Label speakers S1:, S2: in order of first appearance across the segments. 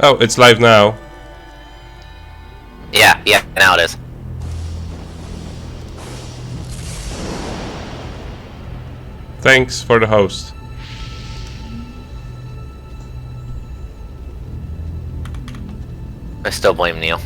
S1: Oh, it's live now.
S2: Yeah, now it is.
S1: Thanks for the host.
S2: I still blame Neil.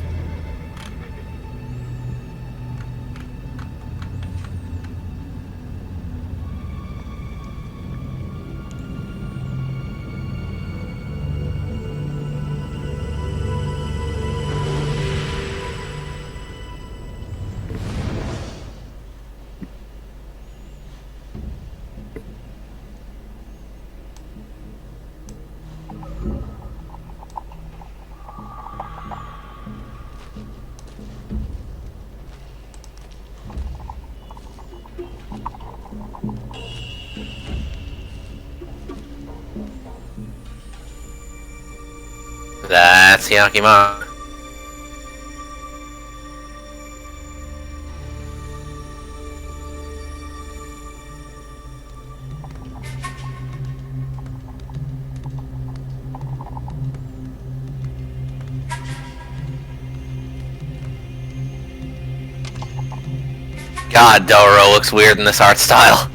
S2: That's Yakima. God, Dororo looks weird in this art style.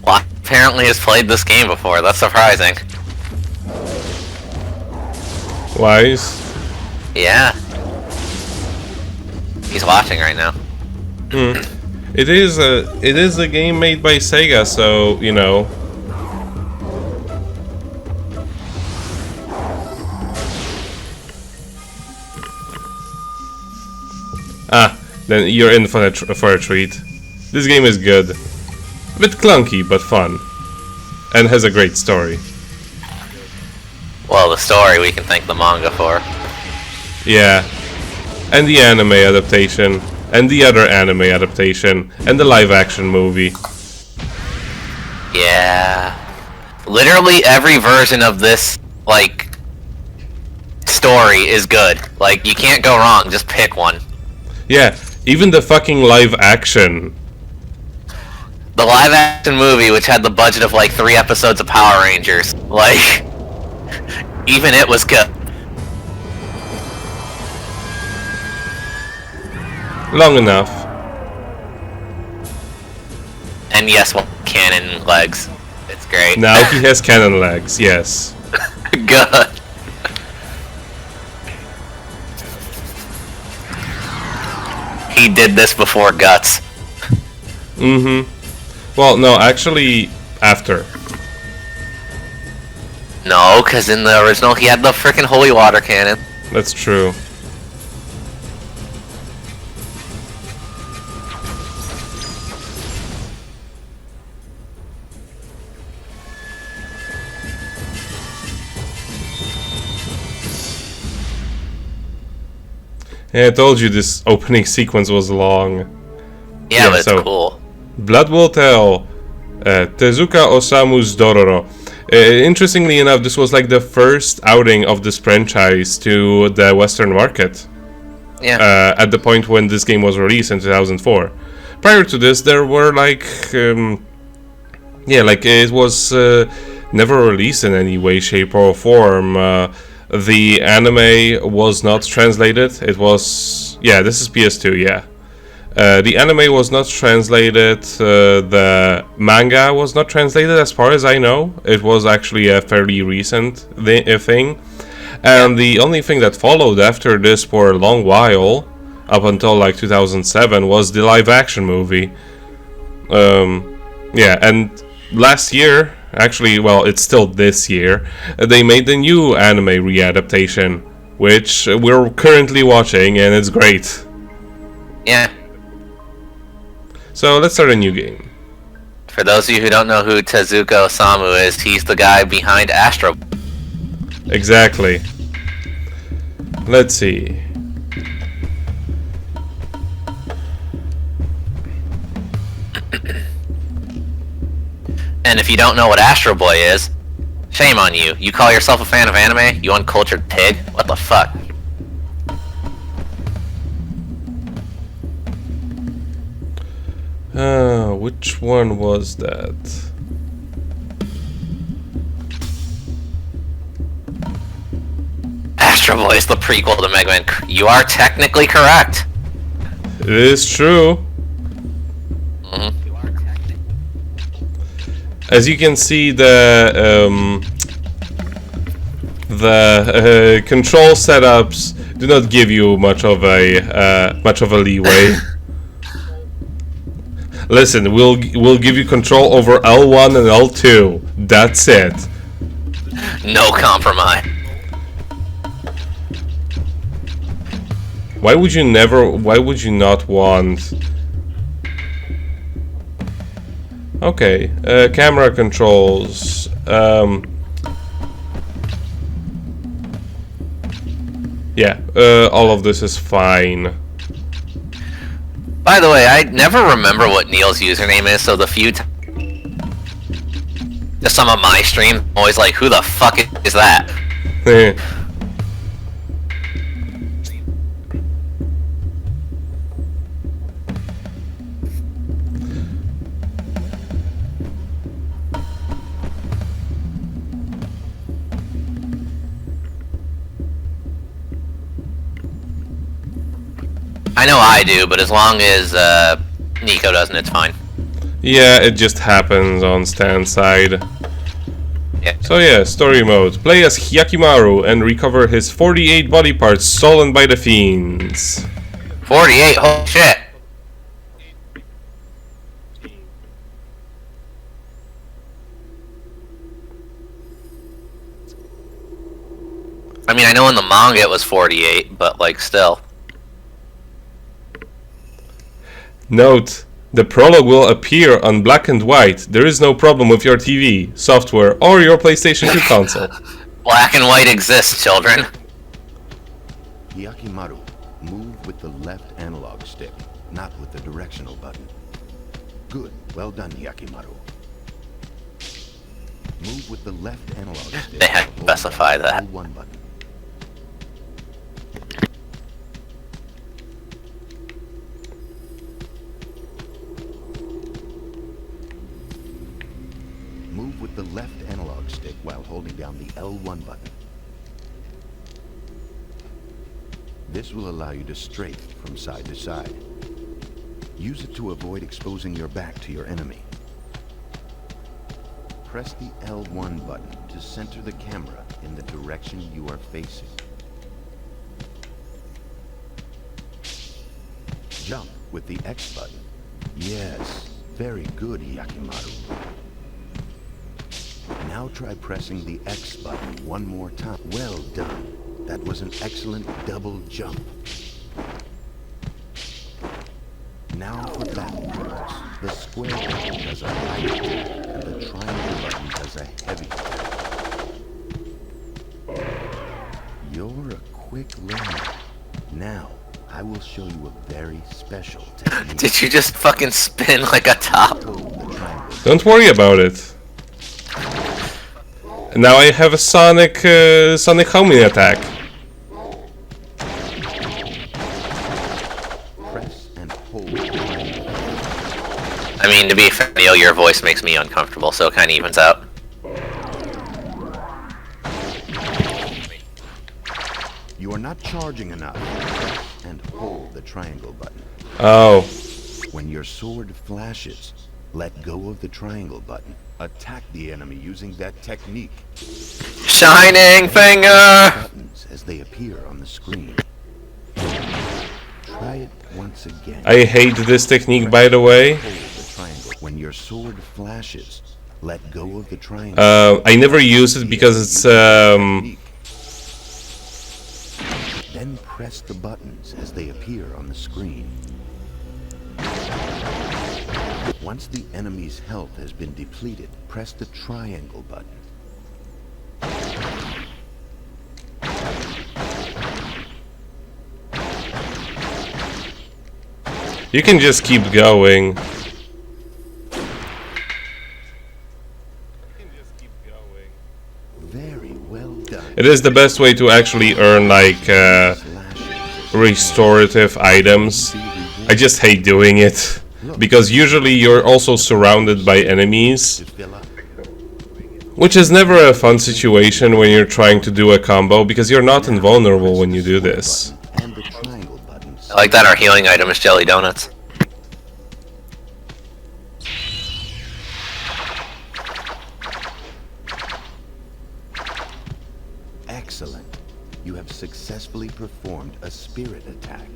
S2: Well, apparently has played this game before. That's surprising.
S1: Wise.
S2: Yeah. He's watching right now.
S1: It is a game made by Sega, so you know. Then you're in for a treat. This game is good. A bit clunky, but fun. And has a great story.
S2: Well, the story we can thank the manga for.
S1: Yeah. And the anime adaptation. And the other anime adaptation. And the live action movie.
S2: Yeah. Literally every version of this, like, story is good. Like, you can't go wrong, just pick one.
S1: Yeah, even the fucking live action.
S2: The live action movie, which had the budget of like 3 episodes of Power Rangers, like, even it was good.
S1: Long enough.
S2: And yes, well, cannon legs. It's great.
S1: Now he has cannon legs, yes.
S2: Good. He did this before Guts.
S1: Well, no, actually, after.
S2: No, because in the original he had the frickin' holy water cannon.
S1: That's true. Yeah, I told you this opening sequence was long.
S2: Yeah, but it's
S1: so,
S2: cool.
S1: Blood Will Tell, Tezuka Osamu's Dororo. Interestingly enough, this was like the first outing of this franchise to the Western market.
S2: Yeah.
S1: At the point when this game was released in 2004. Prior to this, there were like, it was never released in any way, shape, or form. The anime was not translated. It was, this is PS2, yeah. The anime was not translated, the manga was not translated as far as I know. It was actually a fairly recent thing. And the only thing that followed after this for a long while, up until like 2007, was the live action movie. And last year, actually, well, it's still this year, they made the new anime readaptation, which we're currently watching, and it's great.
S2: Yeah.
S1: So let's start a new game.
S2: For those of you who don't know who Tezuka Osamu is, he's the guy behind Astro.
S1: Exactly. Let's see.
S2: And if you don't know what Astro Boy is, shame on you. You call yourself a fan of anime? You uncultured pig? What the fuck?
S1: Which one was that?
S2: Astro Boy is the prequel to Mega Man. You are technically correct.
S1: It is true. As you can see, the control setups do not give you much of a leeway. Listen, we'll give you control over L1 and L2. That's it.
S2: No compromise.
S1: Why would you not want... Okay, camera controls. Yeah, all of this is fine.
S2: By the way, I never remember what Neil's username is, so the few just some of my streams, I'm always like, who the fuck is that? I know I do, but as long as Nico doesn't, it's fine.
S1: Yeah, it just happens on Stan's side.
S2: Yeah.
S1: So yeah, story mode. Play as Hyakimaru and recover his 48 body parts stolen by the fiends.
S2: 48, holy shit! I mean, I know in the manga it was 48, but like, still.
S1: Note, the prologue will appear on black and white. There is no problem with your TV, software, or your PlayStation 2 console.
S2: Black and white exists, children.
S3: Hyakimaru, move with the left analog stick, not with the directional button. Good. Well done, Hyakimaru. Move with the left analog stick.
S2: They had to specify that.
S3: L1 button. Move with the left analog stick while holding down the L1 button. This will allow you to strafe from side to side. Use it to avoid exposing your back to your enemy. Press the L1 button to center the camera in the direction you are facing. Jump with the X button. Yes, very good, Hyakimaru. Now try pressing the X button one more time. Well done. That was an excellent double jump. Now for battle practice. The square button does a light attack, and the triangle button does a heavy attack. You're a quick learner. Now, I will show you a very special technique.
S2: Did you just fucking spin like a top?
S3: Hold the triangle.
S1: Don't worry about it. Now I have a Sonic homing attack.
S3: Press and hold the triangle.
S2: I mean, to be fair, Neil, your voice makes me uncomfortable, so it kind of evens out.
S3: You are not charging enough. Press and hold the triangle button.
S1: Oh.
S3: When your sword flashes, let go of the triangle button. Attack the enemy using that technique.
S2: Shining finger!
S3: Buttons as they appear on the screen. Try it once again.
S1: I hate this technique, by the way.
S3: Hold the triangle. When your sword flashes, let go of the triangle.
S1: I never use it because it's
S3: Then press the buttons as they appear on the screen. Once the enemy's health has been depleted, press the triangle button.
S1: You can just keep going.
S3: Very well done.
S1: It is the best way to actually earn like restorative items. I just hate doing it because usually you're also surrounded by enemies, which is never a fun situation when you're trying to do a combo because you're not invulnerable when you do this.
S3: And the triangle buttons.
S2: I like that our healing item is jelly donuts.
S3: Excellent. You have successfully performed a spirit attack.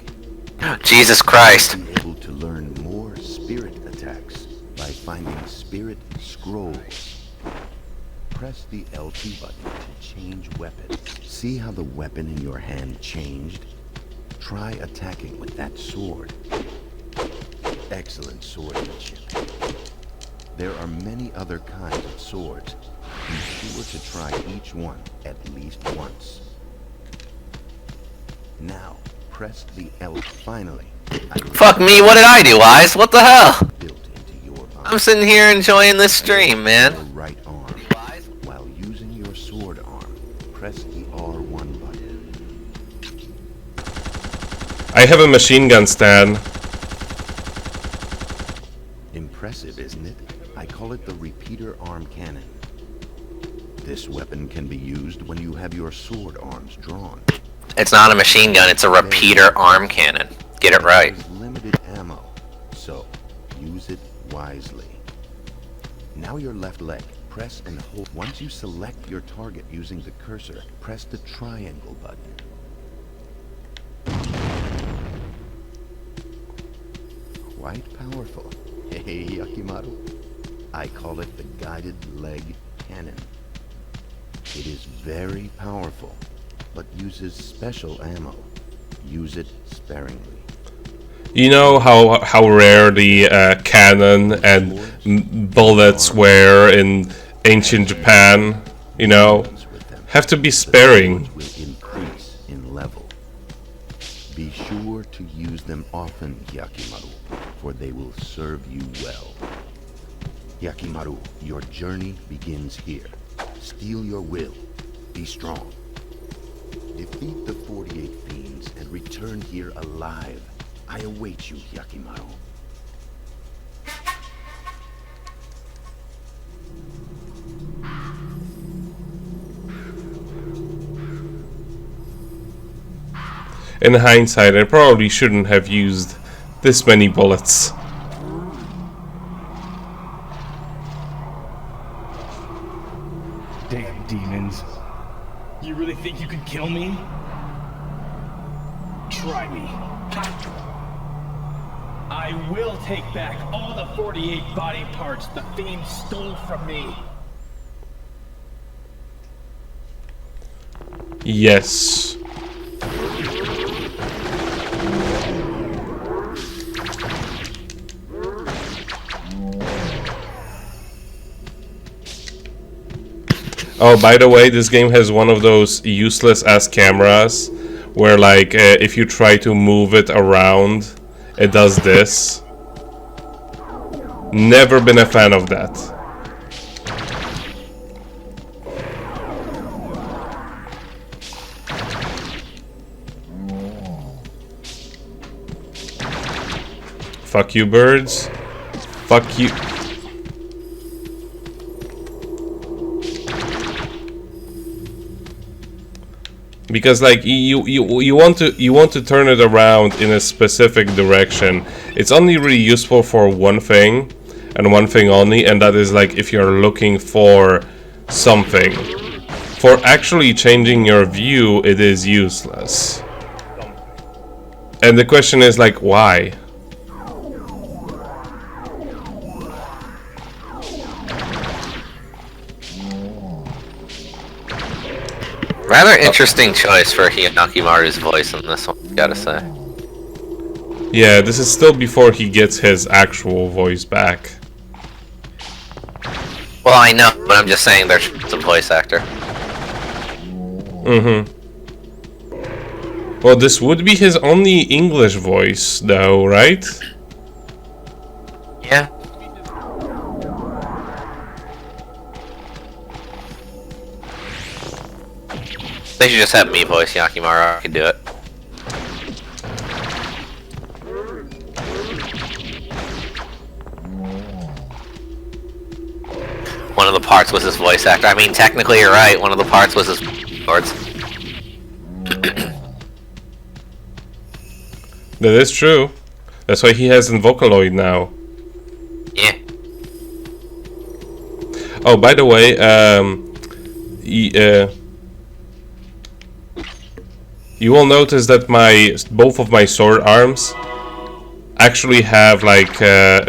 S2: Jesus Christ.
S3: Be able to learn more spirit attacks by finding spirit scrolls. Press the LT button to change weapon. See how the weapon in your hand changed? Try attacking with that sword. Excellent swordsmanship. There are many other kinds of swords. Be sure to try each one at least once. Now, press the L. Finally.
S2: Fuck me, what did I do, Wise? What the hell?
S3: Built into your arm.
S2: I'm sitting here enjoying this stream, man.
S3: Your right arm. While using your sword arm, press the R1 button.
S1: I have a machine gun stand.
S3: Impressive, isn't it? I call it the repeater arm cannon. This weapon can be used when you have your sword arms drawn.
S2: It's not a machine gun, it's a repeater arm cannon. Get it right.
S3: There's limited ammo, so use it wisely. Now your left leg, press and hold. Once you select your target using the cursor, press the triangle button. Quite powerful. Hey, Yakimaru. I call it the guided leg cannon. It is very powerful, but uses special ammo. Use it sparingly.
S1: You know how rare the cannon and bullets were in ancient Japan? You know, have to be sparing.
S3: Will increase in level. Be sure to use them often, Yakimaru, for they will serve you well. Yakimaru, your journey begins here. Steel your will. Be strong. Defeat the 48 fiends and return here alive. I await you, Yakimaru.
S1: In hindsight, I probably shouldn't have used this many bullets.
S4: Damn demons. You really think you can kill me? Try me. I will take back all the 48 body parts the fiend stole from me.
S1: Yes. Oh, by the way, this game has one of those useless ass cameras where, like, if you try to move it around, it does this. Never been a fan of that. Fuck you, birds. Fuck you. Because like you want to turn it around in a specific direction. It's only really useful for one thing and one thing only, and that is like if you're looking for something. For actually changing your view, it is useless. And the question is like, why?
S2: Rather interesting choice for Hinakimaru's voice in this one, gotta say.
S1: Yeah, this is still before he gets his actual voice back.
S2: Well, I know, but I'm just saying there's a voice actor.
S1: Mm-hmm. Well, this would be his only English voice, though, right?
S2: They should just have me voice Yakimaru. I can do it. One of the parts was his voice actor. I mean, technically you're right. One of the parts was his words.
S1: That is true. That's why he has Vocaloid now.
S2: Yeah.
S1: Oh, by the way, you will notice that both of my sword arms actually have like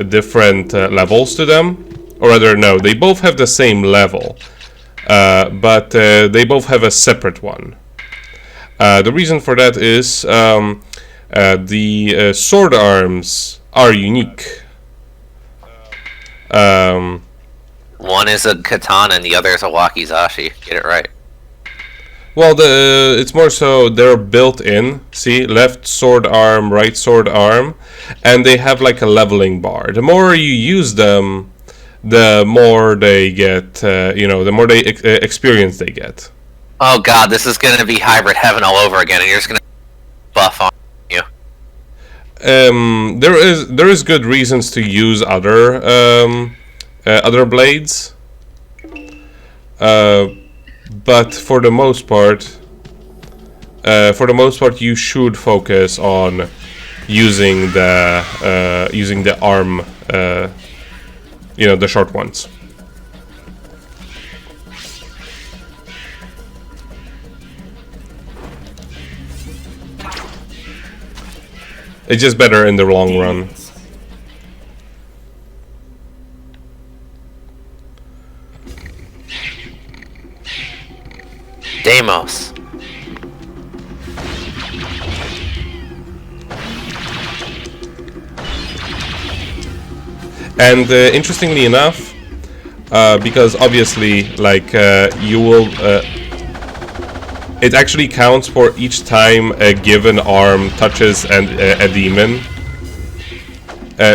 S1: different levels to them. Or rather, no, they both have the same level, but they both have a separate one. The reason for that is the sword arms are unique.
S2: One is a katana and the other is a wakizashi. Get it right.
S1: Well, it's more so they're built in. See, left sword arm, right sword arm, and they have like a leveling bar. The more you use them, the more they get, the more they experience they get.
S2: Oh god, this is gonna be hybrid heaven all over again, and you're just gonna buff on you.
S1: There is good reasons to use other blades, but for the most part, you should focus on using the arm. The short ones. It's just better in the long run.
S2: Deimos.
S1: And interestingly enough, because obviously, like you will, it actually counts for each time a given arm touches a demon.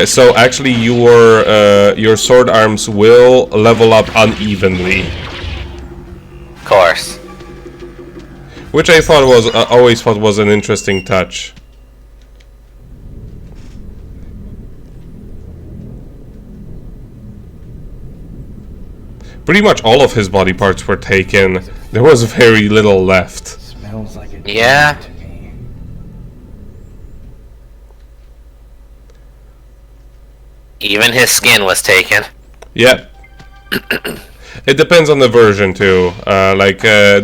S1: So actually, your sword arms will level up unevenly.
S2: Of course.
S1: Which I thought was always thought was an interesting touch. Pretty much all of his body parts were taken. There was very little left.
S4: Smells like a
S2: Yeah.
S4: demon to me.
S2: Even his skin was taken.
S1: Yeah. It depends on the version too.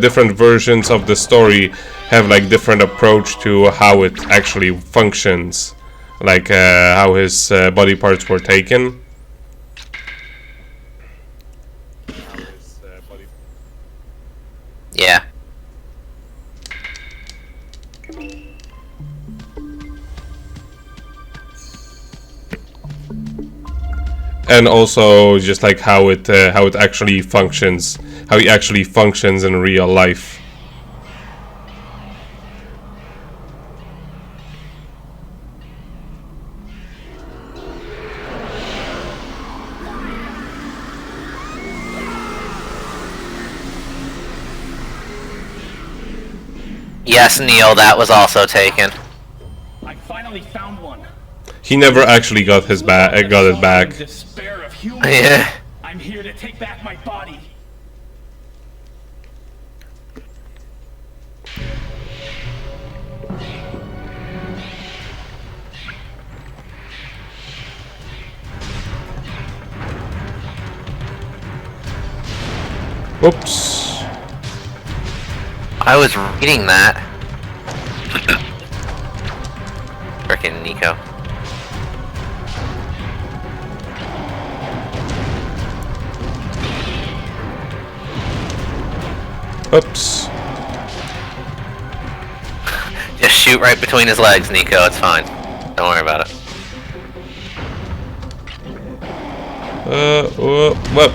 S1: Different versions of the story have like different approach to how it actually functions. Like how his body parts were taken.
S2: Yeah.
S1: And also just like how it actually functions, how he actually functions in real life.
S2: Yes, Neil, that was also taken.
S4: I finally found one.
S1: He never actually got his got it back.
S4: Despair of humans.
S2: Yeah.
S4: I'm here to take back my body.
S1: Whoops.
S2: I was reading that. Frickin' Nico.
S1: Oops.
S2: Just shoot right between his legs, Nico. It's fine. Don't worry about it.
S1: What?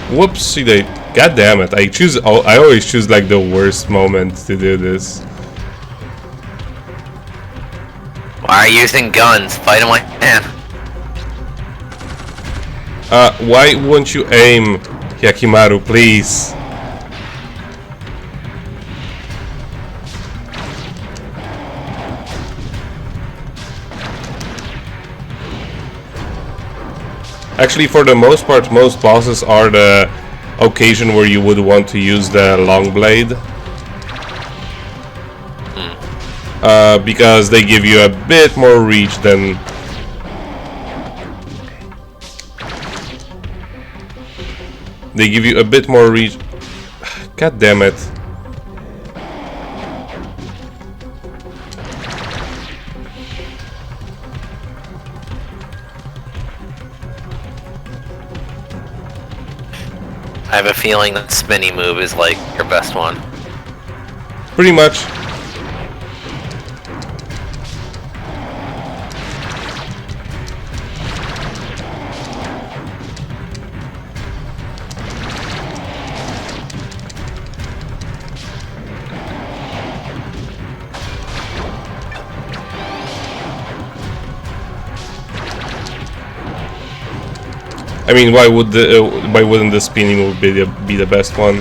S1: Whoopsie they. God damn it! I always choose like the worst moment to do this.
S2: Why are you using guns? Fight him like man.
S1: Why won't you aim, Hyakimaru, please? Actually, for the most part, most bosses are the occasion where you would want to use the long blade. Because they give you a bit more reach than... They give you a bit more reach... God damn it.
S2: I have a feeling that spinny move is like your best one.
S1: Pretty much. I mean, why wouldn't the spinning move be the best one?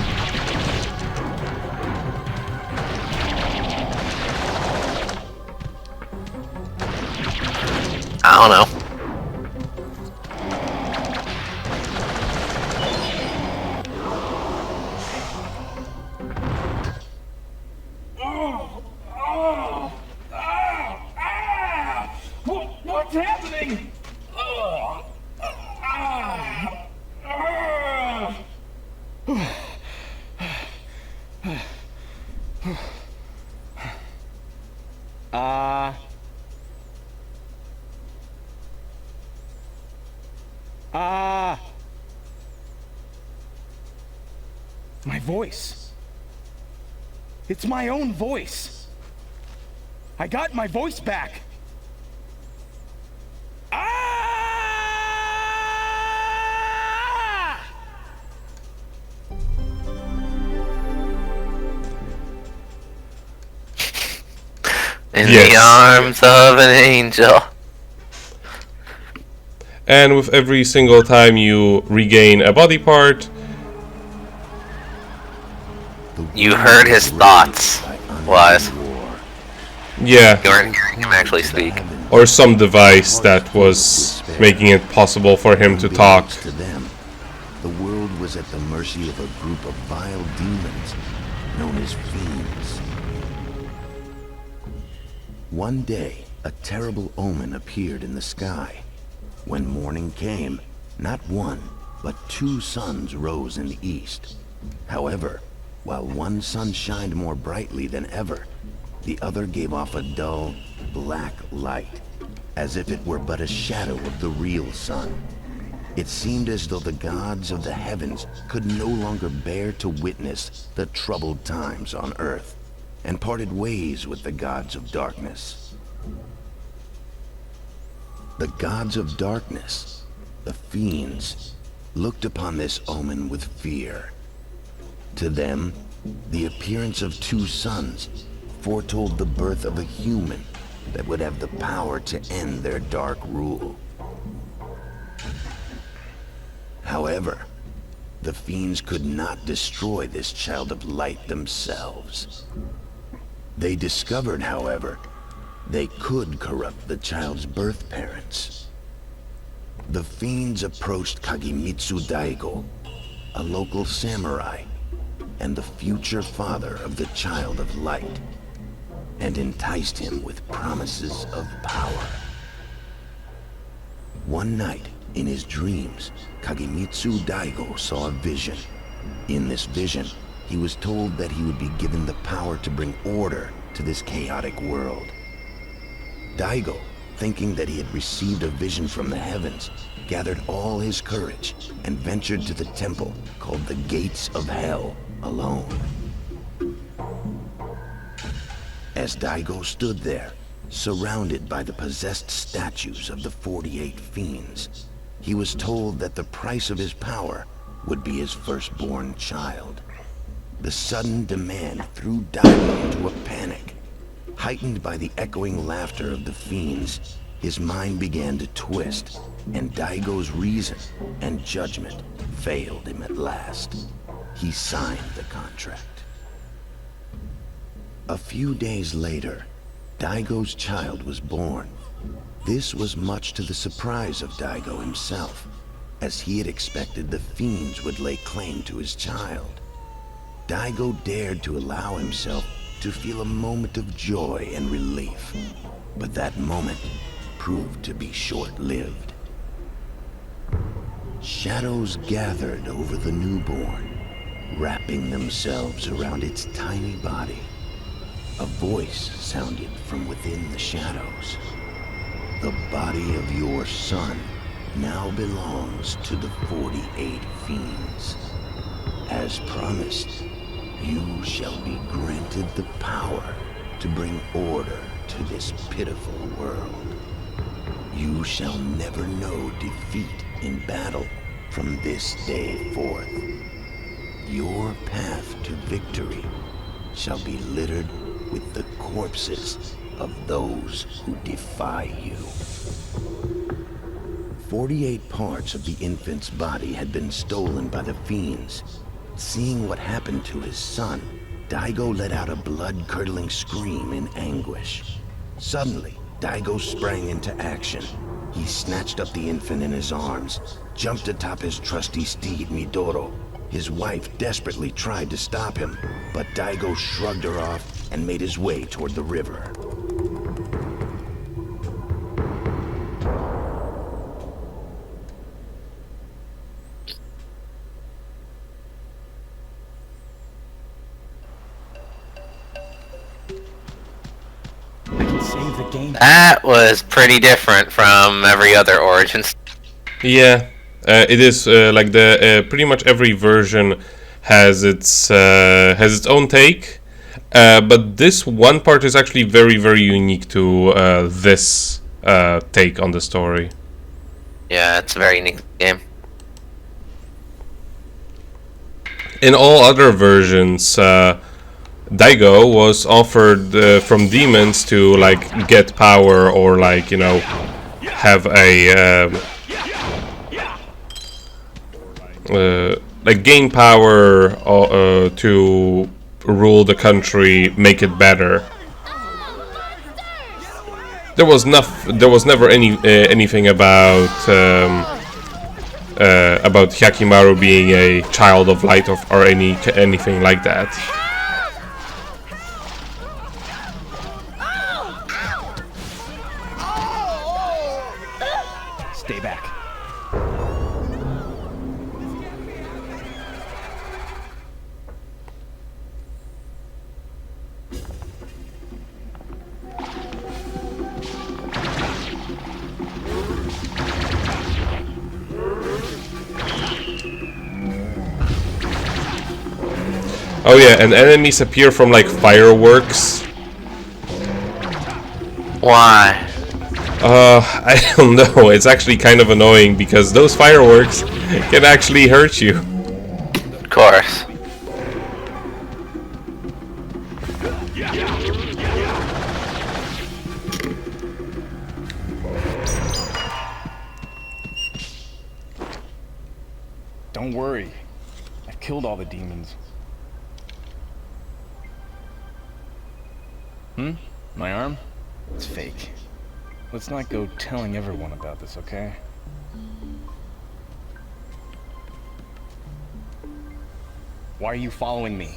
S2: I don't know.
S4: What's happening? My voice. It's my own voice. I got my voice back.
S2: In the arms of an angel.
S1: And with every single time you regain a body part,
S2: You heard his thoughts, Wise.
S1: yeah,
S2: You weren't hearing him actually speak.
S1: or some device that was making it possible for him to talk.
S3: To them, the world was at the mercy of a group of vile demons known as fiends. One day, a terrible omen appeared in the sky. When morning came, not one, but two suns rose in the east. However, while one sun shined more brightly than ever, the other gave off a dull, black light, as if it were but a shadow of the real sun. It seemed as though the gods of the heavens could no longer bear to witness the troubled times on earth, and parted ways with the gods of darkness. The gods of darkness, the fiends, looked upon this omen with fear. To them, the appearance of two suns foretold the birth of a human that would have the power to end their dark rule. However, the fiends could not destroy this child of light themselves. They discovered, however, they could corrupt the child's birth parents. The fiends approached Kagemitsu Daigo, a local samurai, and the future father of the child of light, and enticed him with promises of power. One night, in his dreams, Kagemitsu Daigo saw a vision. In this vision, he was told that he would be given the power to bring order to this chaotic world. Daigo, thinking that he had received a vision from the heavens, gathered all his courage and ventured to the temple called the Gates of Hell alone. As Daigo stood there, surrounded by the possessed statues of the 48 fiends, he was told that the price of his power would be his firstborn child. The sudden demand threw Daigo into a panic. Heightened by the echoing laughter of the fiends, his mind began to twist, and Daigo's reason and judgment failed him at last. He signed the contract. A few days later, Daigo's child was born. This was much to the surprise of Daigo himself, as he had expected the fiends would lay claim to his child. Daigo dared to allow himself to feel a moment of joy and relief, but that moment proved to be short-lived. Shadows gathered over the newborn, wrapping themselves around its tiny body. A voice sounded from within the shadows. The body of your son now belongs to the 48 fiends. As promised, you shall be granted the power to bring order to this pitiful world. You shall never know defeat in battle from this day forth. Your path to victory shall be littered with the corpses of those who defy you. 48 parts of the infant's body had been stolen by the fiends. Seeing what happened to his son, Daigo let out a blood-curdling scream in anguish. Suddenly, Daigo sprang into action. He snatched up the infant in his arms, jumped atop his trusty steed, Midoro. His wife desperately tried to stop him, but Daigo shrugged her off and made his way toward the river.
S4: Save the game.
S2: That was pretty different from every other Origins.
S1: Yeah, it is like the pretty much every version has its own take, but this one part is actually very, very unique to this take on the story.
S2: Yeah, it's a very unique game.
S1: In all other versions, Daigo was offered from demons to like get power or like, you know, have a like gain power to rule the country, make it better. There was never anything about Hyakimaru being a child of light or anything like that.
S4: Stay back.
S1: Oh yeah, and enemies appear from like fireworks.
S2: Why?
S1: I don't know, it's actually kind of annoying because those fireworks can actually hurt you.
S2: Of course.
S4: Don't worry. I've killed all the demons. My arm? It's fake. Let's not go telling everyone about this, okay? Why are you following me?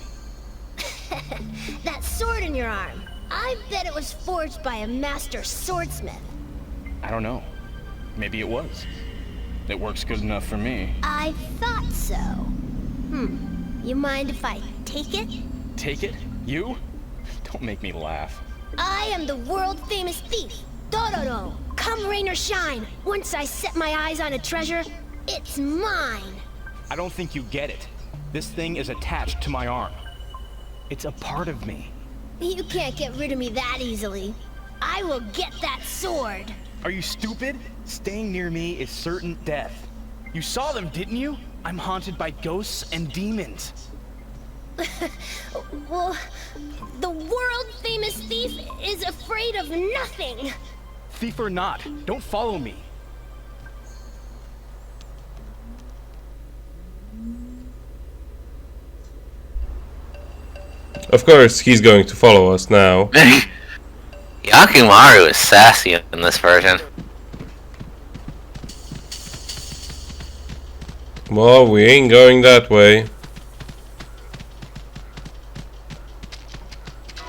S5: That sword in your arm. I bet it was forged by a master swordsmith.
S4: I don't know. Maybe it was. It works good enough for me.
S5: I thought so. You mind if I take it?
S4: Take it? You? Don't make me laugh.
S5: I am the world-famous thief, Dororo. Come rain or shine, once I set my eyes on a treasure, it's mine.
S4: I don't think you get it. This thing is attached to my arm. It's a part of me.
S5: You can't get rid of me that easily. I will get that sword.
S4: Are you stupid? Staying near me is certain death. You saw them, didn't you? I'm haunted by ghosts and demons.
S5: Well, the world-famous thief is afraid of nothing.
S4: Thief or not, don't follow me.
S1: Of course, he's going to follow us now.
S2: Yakimaru is sassy in this version.
S1: Well, we ain't going that way.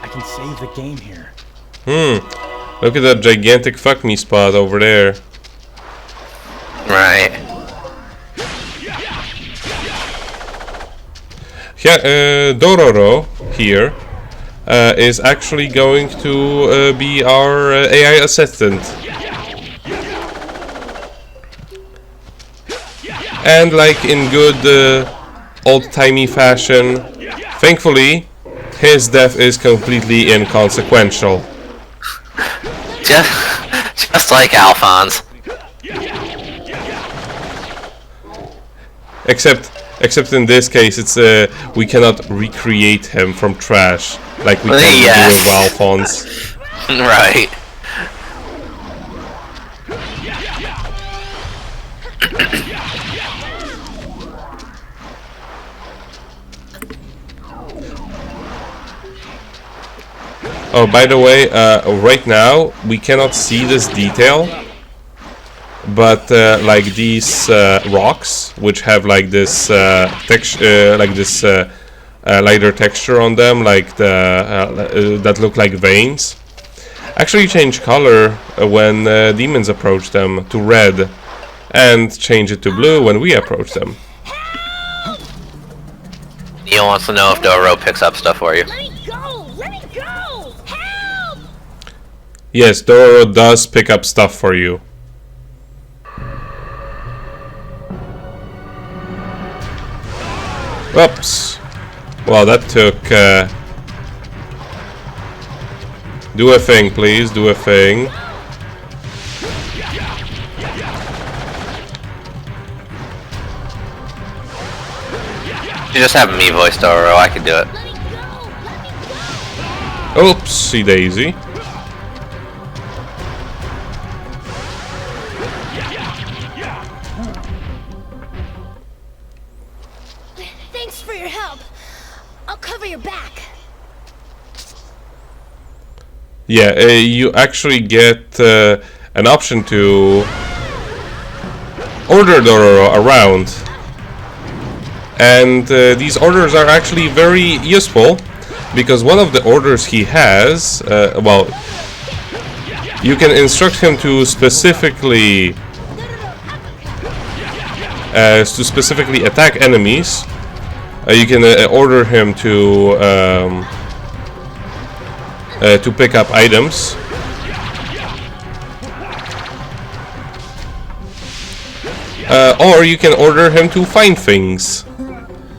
S4: I can save the game here.
S1: Look at that gigantic fuck me spot over there.
S2: Right.
S1: Yeah, Dororo here is actually going to be our AI assistant. And like in good old-timey fashion, thankfully, his death is completely inconsequential.
S2: Just like Alphonse.
S1: Except in this case, it's we cannot recreate him from trash like we can do with Alphonse.
S2: Right.
S1: Oh, by the way, right now we cannot see this detail, but like these rocks, which have like this texture, like this lighter texture on them, like the that look like veins, actually change color when demons approach them to red, and change it to blue when we approach them.
S2: Neil wants to know if Dororo picks up stuff for you.
S5: Let me go! Let me go! Help!
S1: Yes, Dororo does pick up stuff for you. Oops. Well, that took... Do a thing, please. Do a thing.
S2: You just have me voice Dororo, I can do it.
S5: Let me go! Let me go!
S1: Oopsie daisy.
S5: Thanks for your help. I'll cover your back.
S1: Yeah, you actually get an option to order Dororo around. And these orders are actually very useful, because one of the orders he has, well, you can instruct him to specifically attack enemies. You can order him to pick up items. Or you can order him to find things.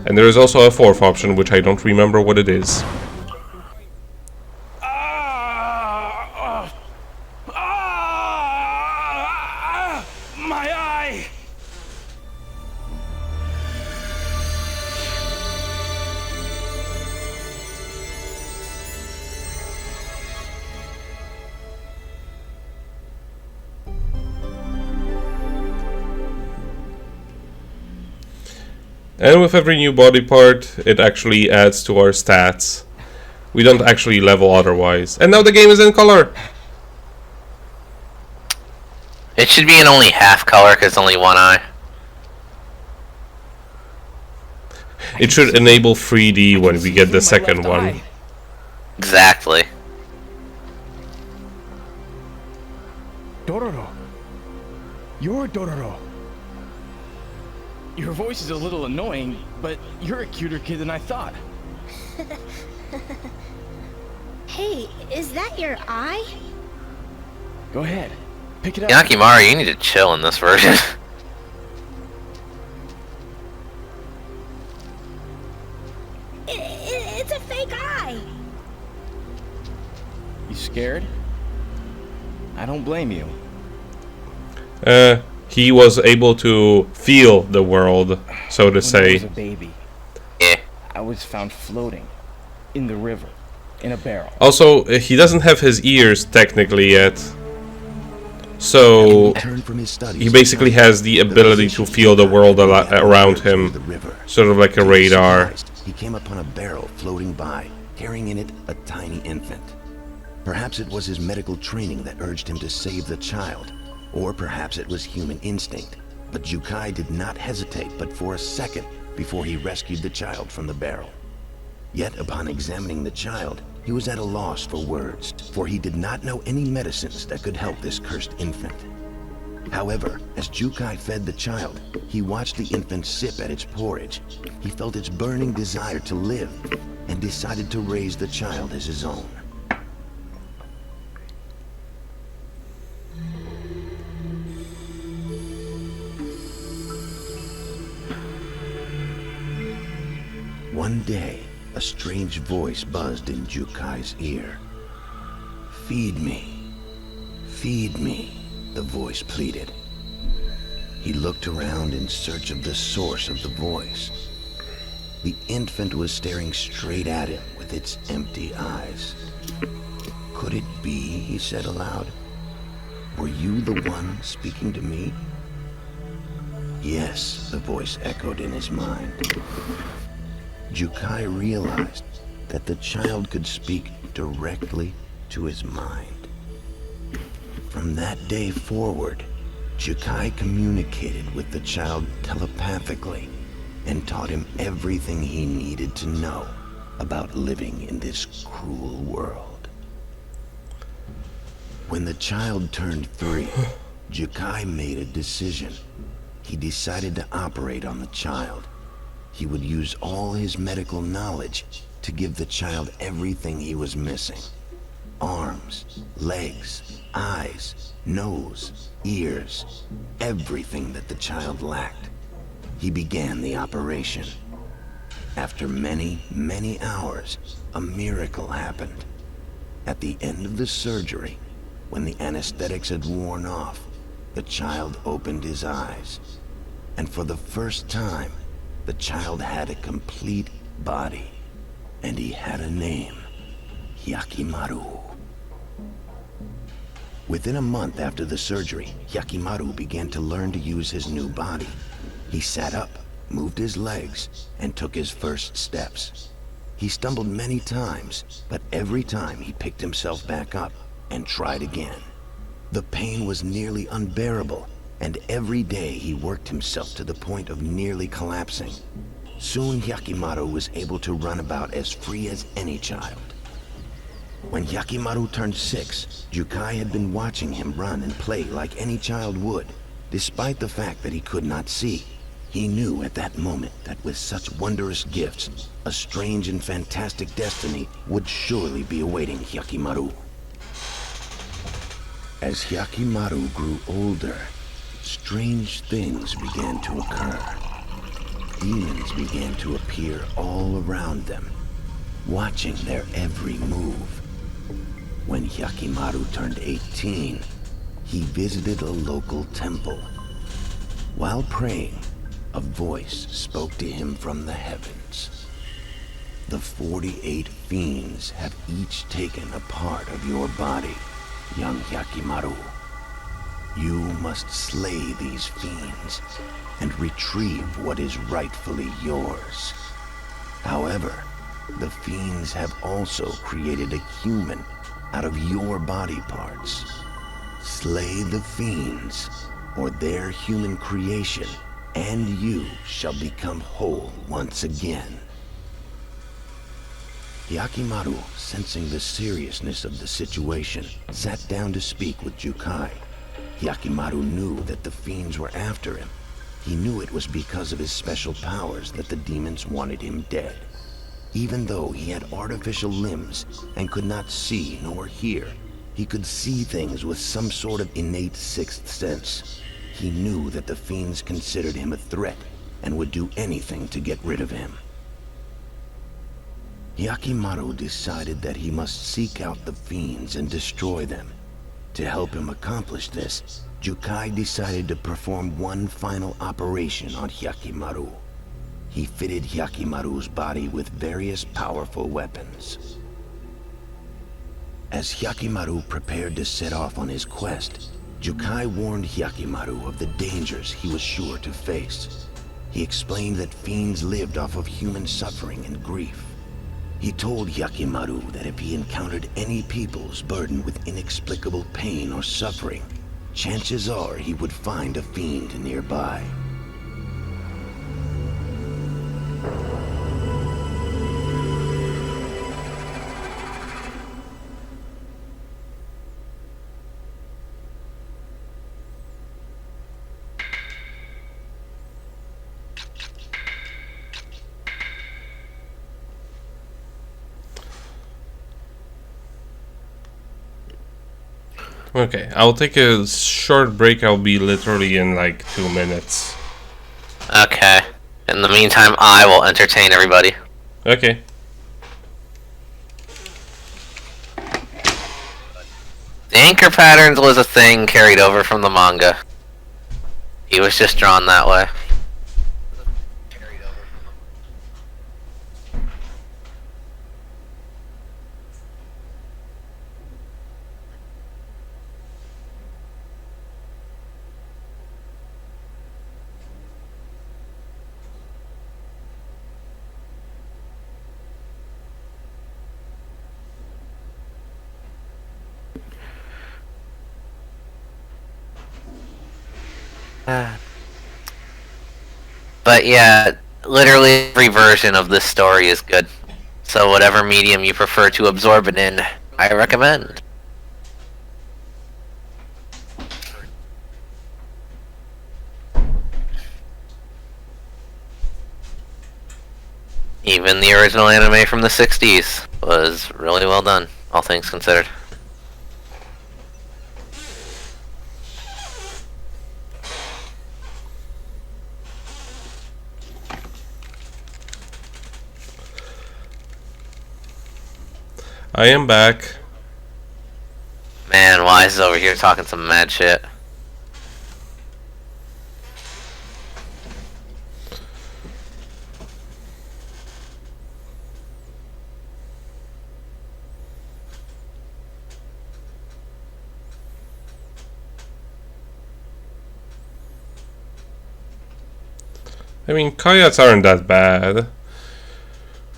S1: And there is also a fourth option, which I don't remember what it is.
S4: My eye!
S1: And with every new body part, it actually adds to our stats. We don't actually level otherwise. And now the game is in color!
S2: It should be in only half color because it's only one eye.
S1: It should enable 3D when we get the second one.
S2: Exactly.
S4: Dororo. You're Dororo. Your voice is a little annoying, but you're a cuter kid than I thought.
S5: Hey, is that your eye?
S4: Go ahead. Pick it up.
S2: Yakimaru, you need to chill in this version.
S5: It's a fake eye.
S4: You scared? I don't blame you.
S1: He was able to feel the world, so to
S4: When I
S1: say.
S4: was a baby,
S2: Yeah.
S4: I was found floating in the river in a barrel.
S1: Also, he doesn't have his ears technically yet. So
S3: Returned from his studies,
S1: he basically has the ability to feel the world around him,
S3: the river.
S1: sort of like a
S3: To his
S1: radar.
S3: surprise, he came upon a barrel floating by, carrying in it a tiny infant. Perhaps it was his medical training that urged him to save the child, or perhaps it was human instinct. But Jukai did not hesitate but for a second before he rescued the child from the barrel. Yet upon examining the child, he was at a loss for words, for he did not know any medicines that could help this cursed infant. However, as Jukai fed the child, he watched the infant sip at its porridge. He felt its burning desire to live and decided to raise the child as his own. One day, a strange voice buzzed in Jukai's ear. "Feed me. Feed me," the voice pleaded. He looked around in search of the source of the voice. The infant was staring straight at him with its empty eyes. "Could it be?" he said aloud. "Were you the one speaking to me?" "Yes," the voice echoed in his mind. Jukai realized that the child could speak directly to his mind. From that day forward, Jukai communicated with the child telepathically and taught him everything he needed to know about living in this cruel world. When the child turned 3, Jukai made a decision. He decided to operate on the child. He would use all his medical knowledge to give the child everything he was missing. Arms, legs, eyes, nose, ears, everything that the child lacked. He began the operation. After many, many hours, a miracle happened. At the end of the surgery, when the anesthetics had worn off, the child opened his eyes. And for the first time, the child had a complete body, and he had a name, Hyakimaru. Within a month after the surgery, Hyakimaru began to learn to use his new body. He sat up, moved his legs, and took his first steps. He stumbled many times, but every time he picked himself back up and tried again. The pain was nearly unbearable, and every day he worked himself to the point of nearly collapsing. Soon Hyakimaru was able to run about as free as any child. When Hyakimaru turned 6, Jukai had been watching him run and play like any child would. Despite the fact that he could not see, he knew at that moment that with such wondrous gifts, a strange and fantastic destiny would surely be awaiting Hyakimaru. As Hyakimaru grew older, strange things began to occur. Demons began to appear all around them, watching their every move. When Hyakimaru turned 18, he visited a local temple. While praying, a voice spoke to him from the heavens. "The 48 fiends have each taken a part of your body, young Hyakimaru. You must slay these fiends and retrieve what is rightfully yours. However, the fiends have also created a human out of your body parts. Slay the fiends, or their human creation, and you shall become whole once again." Hyakimaru, sensing the seriousness of the situation, sat down to speak with Jukai. Hyakimaru knew that the fiends were after him. He knew it was because of his special powers that the demons wanted him dead. Even though he had artificial limbs and could not see nor hear, he could see things with some sort of innate sixth sense. He knew that the fiends considered him a threat and would do anything to get rid of him. Hyakimaru decided that he must seek out the fiends and destroy them. To help him accomplish this, Jukai decided to perform one final operation on Hyakimaru. He fitted Hyakimaru's body with various powerful weapons. As Hyakimaru prepared to set off on his quest, Jukai warned Hyakimaru of the dangers he was sure to face. He explained that fiends lived off of human suffering and grief. He told Hyakimaru that if he encountered any peoples burdened with inexplicable pain or suffering, chances are he would find a fiend nearby.
S1: Okay, I'll take a short break. I'll be literally in like 2 minutes.
S2: Okay. In the meantime, I will entertain everybody.
S1: Okay.
S2: The anchor patterns was a thing carried over from the manga. He was just drawn that way. But yeah, literally every version of this story is good. So whatever medium you prefer to absorb it in, I recommend. Even the original anime from the 60s was really well done, all things considered.
S1: I am back.
S2: Man, Wise is over here talking some mad shit.
S1: I mean, coyotes aren't that bad.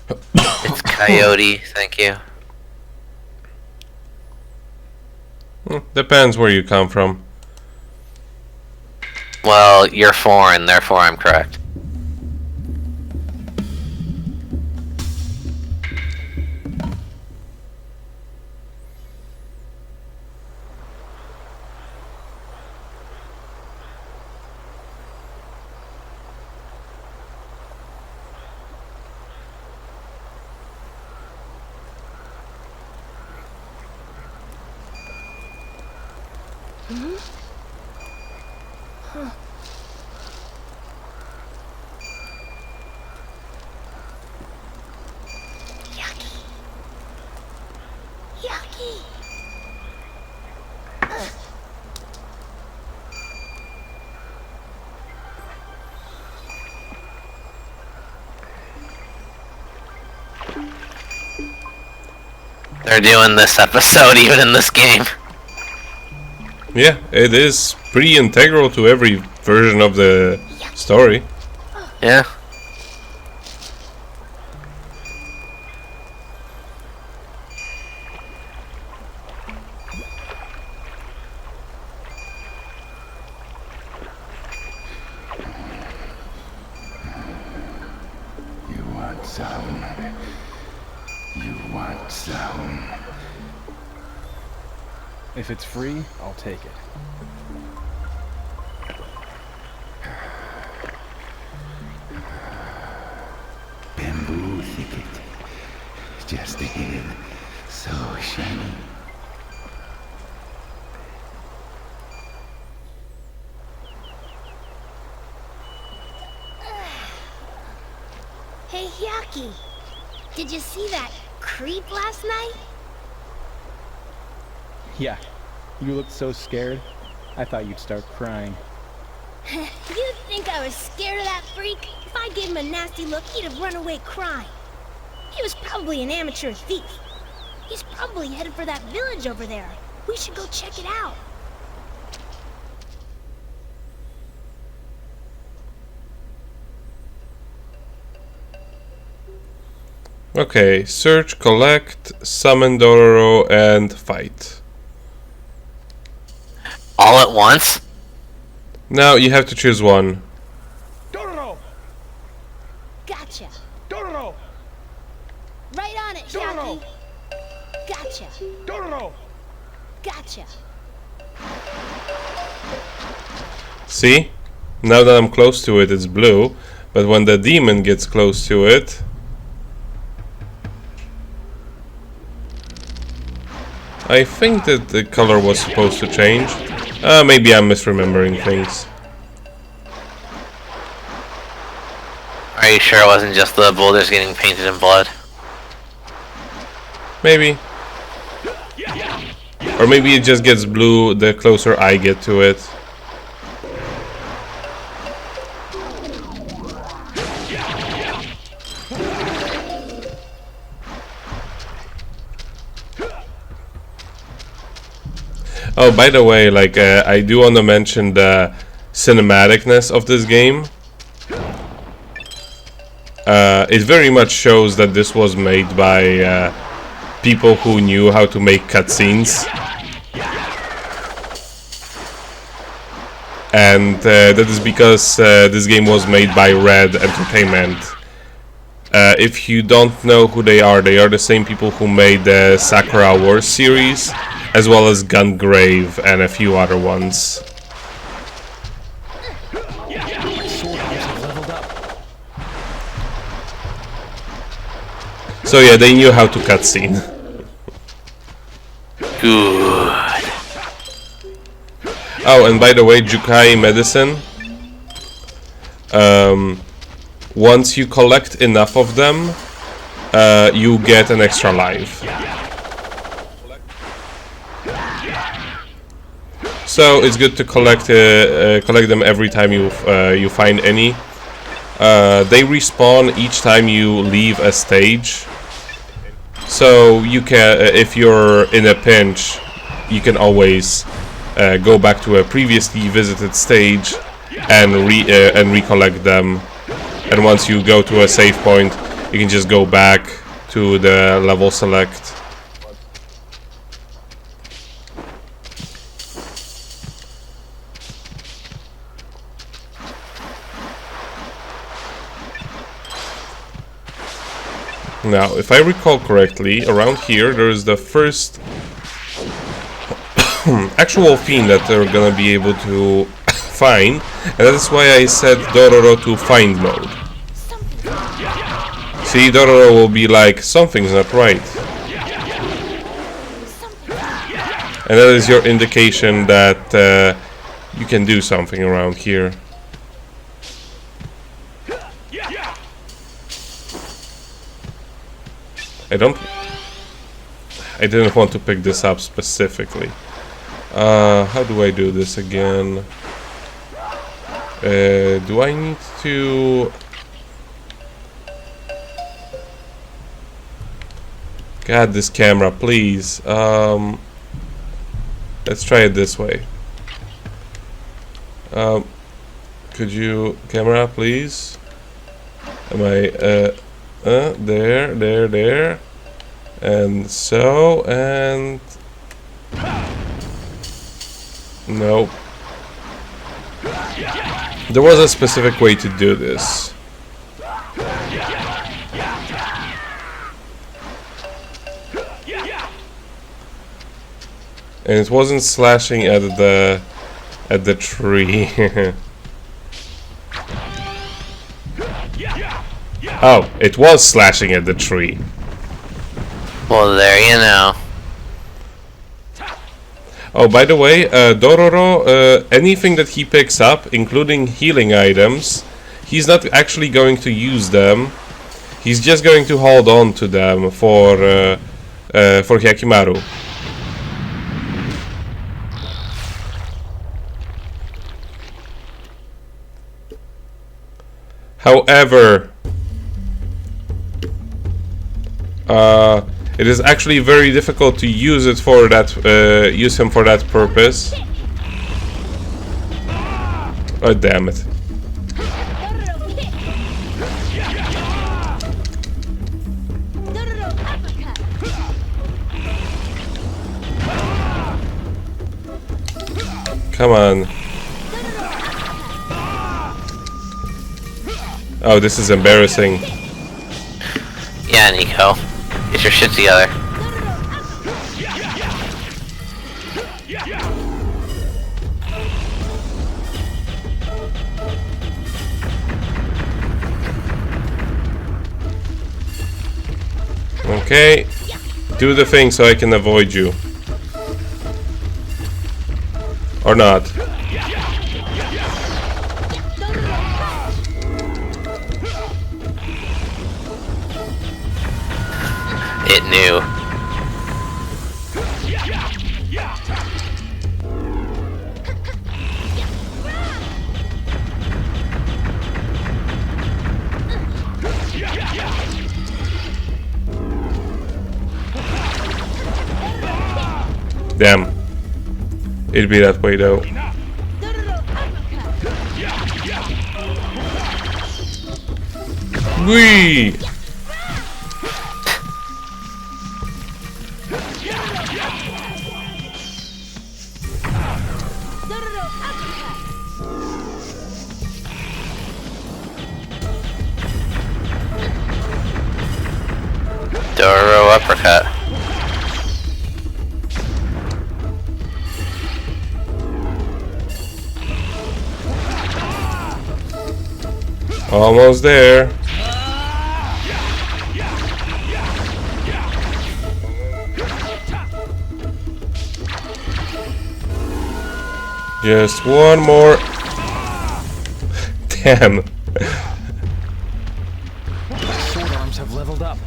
S2: It's Coyote, thank you.
S1: Depends where you come from.
S2: Well, you're foreign, therefore I'm correct.
S5: Yucky!
S2: They're doing this episode even in this game.
S1: Yeah, it is pretty integral to every version of the story.
S2: Yeah.
S3: You want some? You want some?
S4: If it's free, I'll take it.
S3: Bamboo thicket. Just ahead. So shiny.
S5: Hey, Hyaki. Did you see that creep last night?
S4: Yeah, you looked so scared. I thought you'd start crying.
S5: You'd think I was scared of that freak? If I gave him a nasty look, he'd have run away crying. He was probably an amateur thief. He's probably headed for that village over there. We should go check it out.
S1: Okay, search, collect, summon Dororo, and fight.
S2: All at once?
S1: Now you have to choose one.
S4: Dororo!
S5: Gotcha.
S4: Dororo!
S5: Right on it,
S4: Dororo!
S5: Hyaki. Gotcha.
S4: Dororo!
S5: Gotcha.
S1: See? Now that I'm close to it, it's blue. But when the demon gets close to it... I think that the color was supposed to change. Maybe I'm misremembering things.
S2: Are you sure it wasn't just the boulders getting painted in blood?
S1: Maybe. Or maybe it just gets blue the closer I get to it. Oh, by the way, like, I do want to mention the cinematicness of this game. It very much shows that this was made by people who knew how to make cutscenes. And that is because this game was made by Red Entertainment. If you don't know who they are the same people who made the Sakura Wars series, as well as Gungrave and a few other ones.
S4: My sword has leveled up.
S1: So yeah, they knew how to cutscene.
S2: Good.
S1: Oh, and by the way, Jukai medicine. Once you collect enough of them, you get an extra life. So it's good to collect them every time you find any. They respawn each time you leave a stage. So you can, if you're in a pinch, you can always go back to a previously visited stage and recollect them. And once you go to a save point, you can just go back to the level select. Now, if I recall correctly, around here there is the first actual fiend that they're gonna be able to find, and that's why I set Dororo to find mode. See, Dororo will be like, something's not right. And that is your indication that you can do something around here. I didn't want to pick this up specifically. How do I do this again? Do I need to... God, this camera, please. Let's try it this way. Could you... Camera, please? Am I... there. And so, and... Nope. There was a specific way to do this. And it wasn't slashing at the tree. Oh, it was slashing at the tree.
S2: Well, there you know.
S1: Oh, by the way, Dororo, anything that he picks up, including healing items, he's not actually going to use them. He's just going to hold on to them for Hyakimaru. However, it is actually very difficult to use it for that. Use him for that purpose. Oh, damn it! Come on. Oh, this is embarrassing.
S2: Yeah, Nico. Get your shit together.
S1: Okay. Do the thing so I can avoid you. Or not.
S2: It knew.
S1: Damn. It'd be that way though. Whee!
S2: Doro uppercut.
S1: Almost there. Just one more. Damn.
S4: My sword arms have leveled up.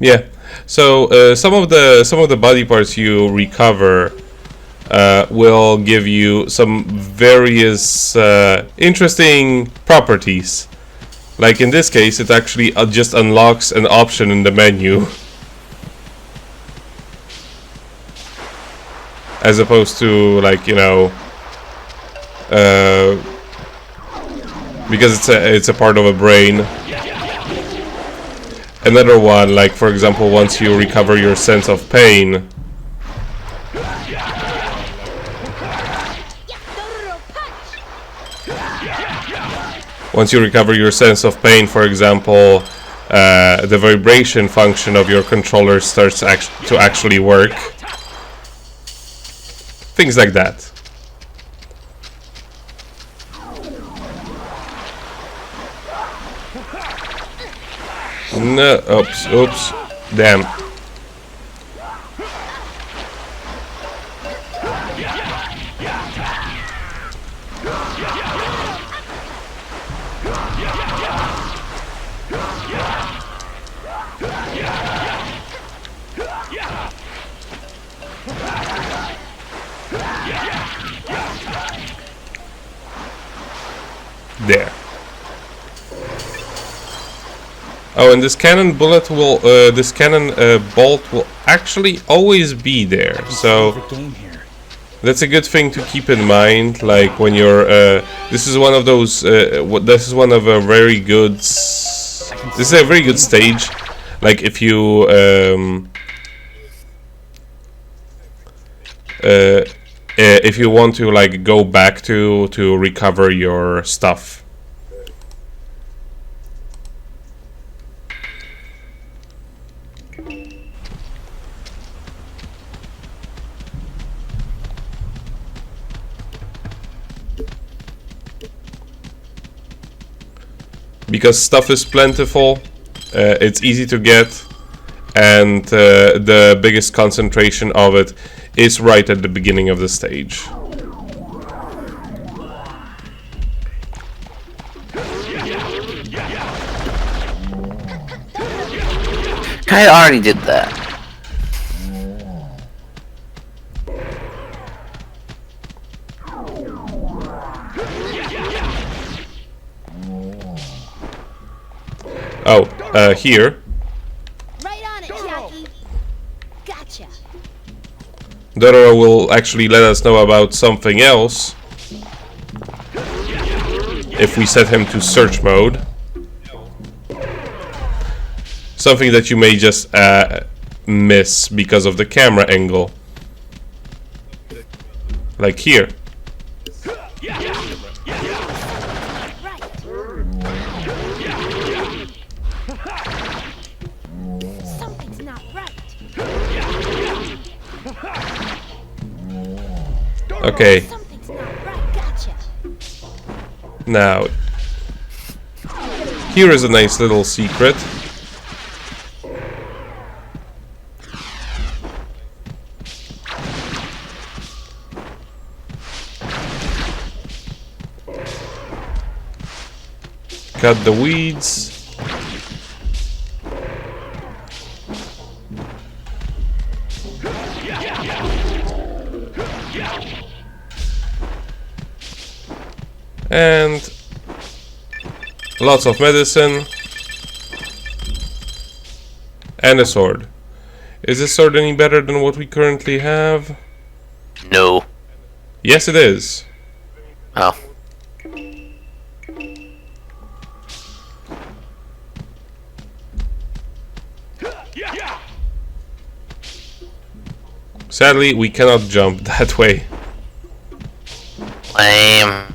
S1: Yeah. So some of the body parts you recover will give you some various interesting properties. Like in this case, it actually just unlocks an option in the menu, as opposed to, like, you know, because it's a part of a brain. Another one, like for example, once you recover your sense of pain, for example, the vibration function of your controller starts to actually work. Things like that. No, oops, damn. There. Oh, and this cannon bullet will, this cannon bolt will actually always be there. So that's a good thing to keep in mind. Like when you're, this is one of those. This is one of a very good. This is a very good stage. Like if you, if you want to like go back to recover your stuff. Because stuff is plentiful, it's easy to get, and the biggest concentration of it is right at the beginning of the stage.
S2: I already did that.
S1: here.
S5: Right on it, Jackie. Gotcha.
S1: Dororo will actually let us know about something else if we set him to search mode. Something that you may just miss because of the camera angle. Like here.
S5: Right. Something's not right.
S1: Okay,
S5: Something's not right. Gotcha.
S1: now here is a nice little secret. Cut the weeds. And lots of medicine. And a sword. Is this sword any better than what we currently have?
S2: No.
S1: Yes, it is.
S2: Oh.
S1: Sadly, we cannot jump that way.
S2: Lame.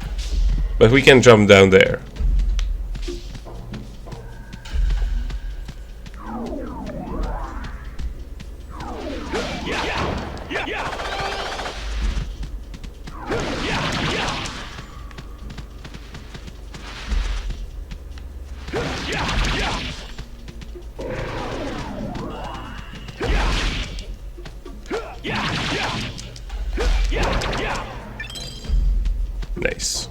S1: But we can jump down there. Nice.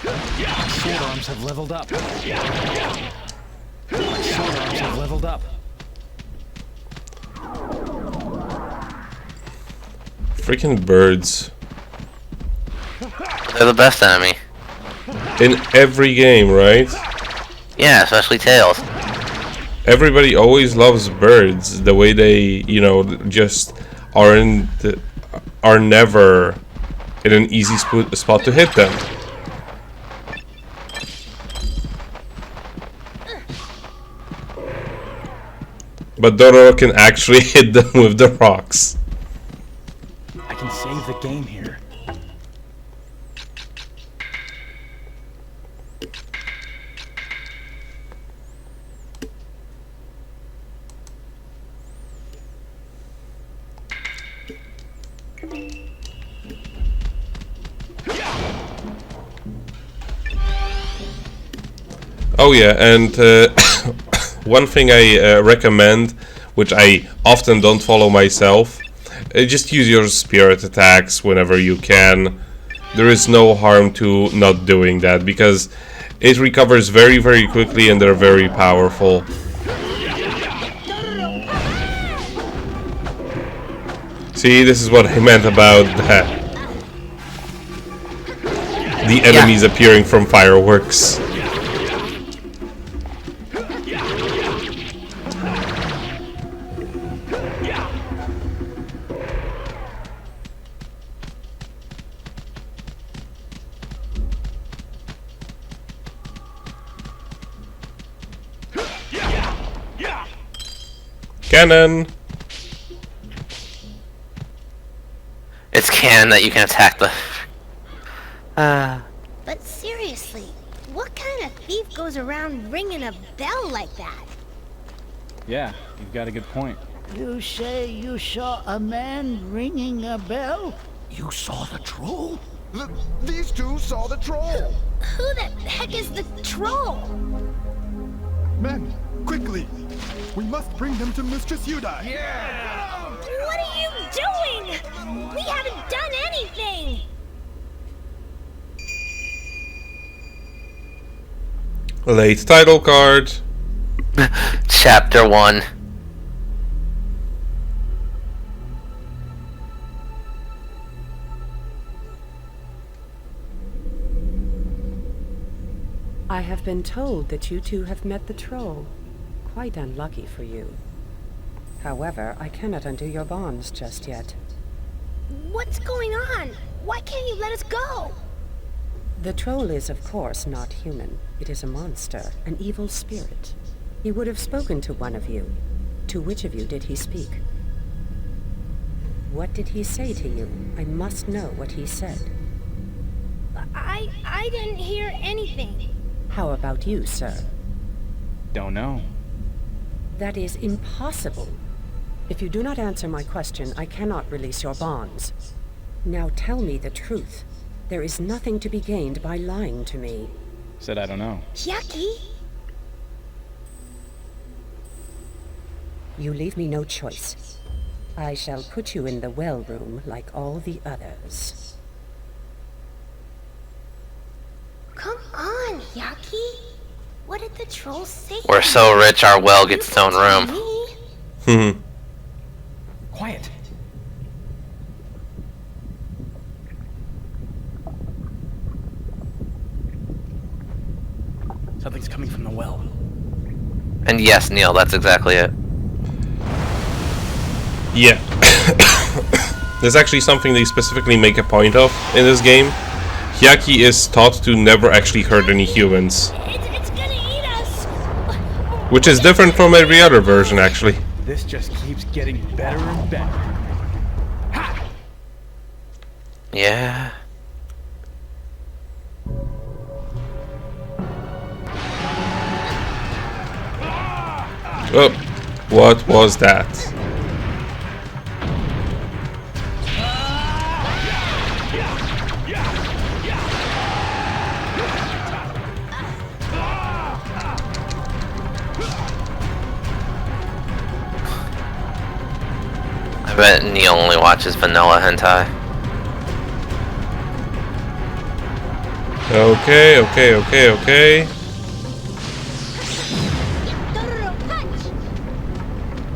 S4: Sword arms have leveled up. My sword arms have leveled up.
S1: Freaking birds.
S2: They're the best enemy.
S1: In every game, right?
S2: Yeah, especially Tails.
S1: Everybody always loves birds. The way they, you know, just are never in an easy spot to hit them. But Dororo can actually hit them with the rocks.
S4: I can save the game here.
S1: Oh yeah, and one thing I recommend, which I often don't follow myself, just use your spirit attacks whenever you can. There is no harm to not doing that, because it recovers very, very quickly and they're very powerful. See, this is what I meant about that. The enemies appearing from fireworks. Cannon!
S2: It's canon that you can attack the...
S5: But seriously, what kind of thief goes around ringing a bell like that?
S4: Yeah, you've got a good point.
S6: You say you saw a man ringing a bell? You saw the troll?
S7: These two saw the troll!
S5: Who the heck is the troll?
S7: Men, quickly! We must bring them to Mistress Yudai!
S5: What are you doing? We haven't done anything!
S1: Late title card.
S2: Chapter 1.
S8: I have been told that you two have met the troll. Quite unlucky for you. However, I cannot undo your bonds just yet.
S5: What's going on? Why can't you let us go?
S8: The troll is, of course, not human. It is a monster, an evil spirit. He would have spoken to one of you. To which of you did he speak? What did he say to you? I must know what he said.
S5: I didn't hear anything.
S8: How about you, sir?
S4: Don't know.
S8: That is impossible. If you do not answer my question, I cannot release your bonds. Now tell me the truth. There is nothing to be gained by lying to me.
S4: Said I don't know.
S5: Hyaki?
S8: You leave me no choice. I shall put you in the well room like all the others.
S5: Come on, Hyaki. What did the troll say?
S2: We're so rich our well gets its own room.
S4: Quiet. Something's coming from the well.
S2: And yes, Neil, that's exactly it.
S1: Yeah. There's actually something they specifically make a point of in this game. Hyaki is taught to never actually hurt any humans.
S5: It's gonna eat us.
S1: Which is different from every other version, actually.
S4: This just keeps getting better and better. Ha!
S2: Yeah.
S1: Oh, what was that?
S2: I bet Neil only watches vanilla hentai.
S1: Okay.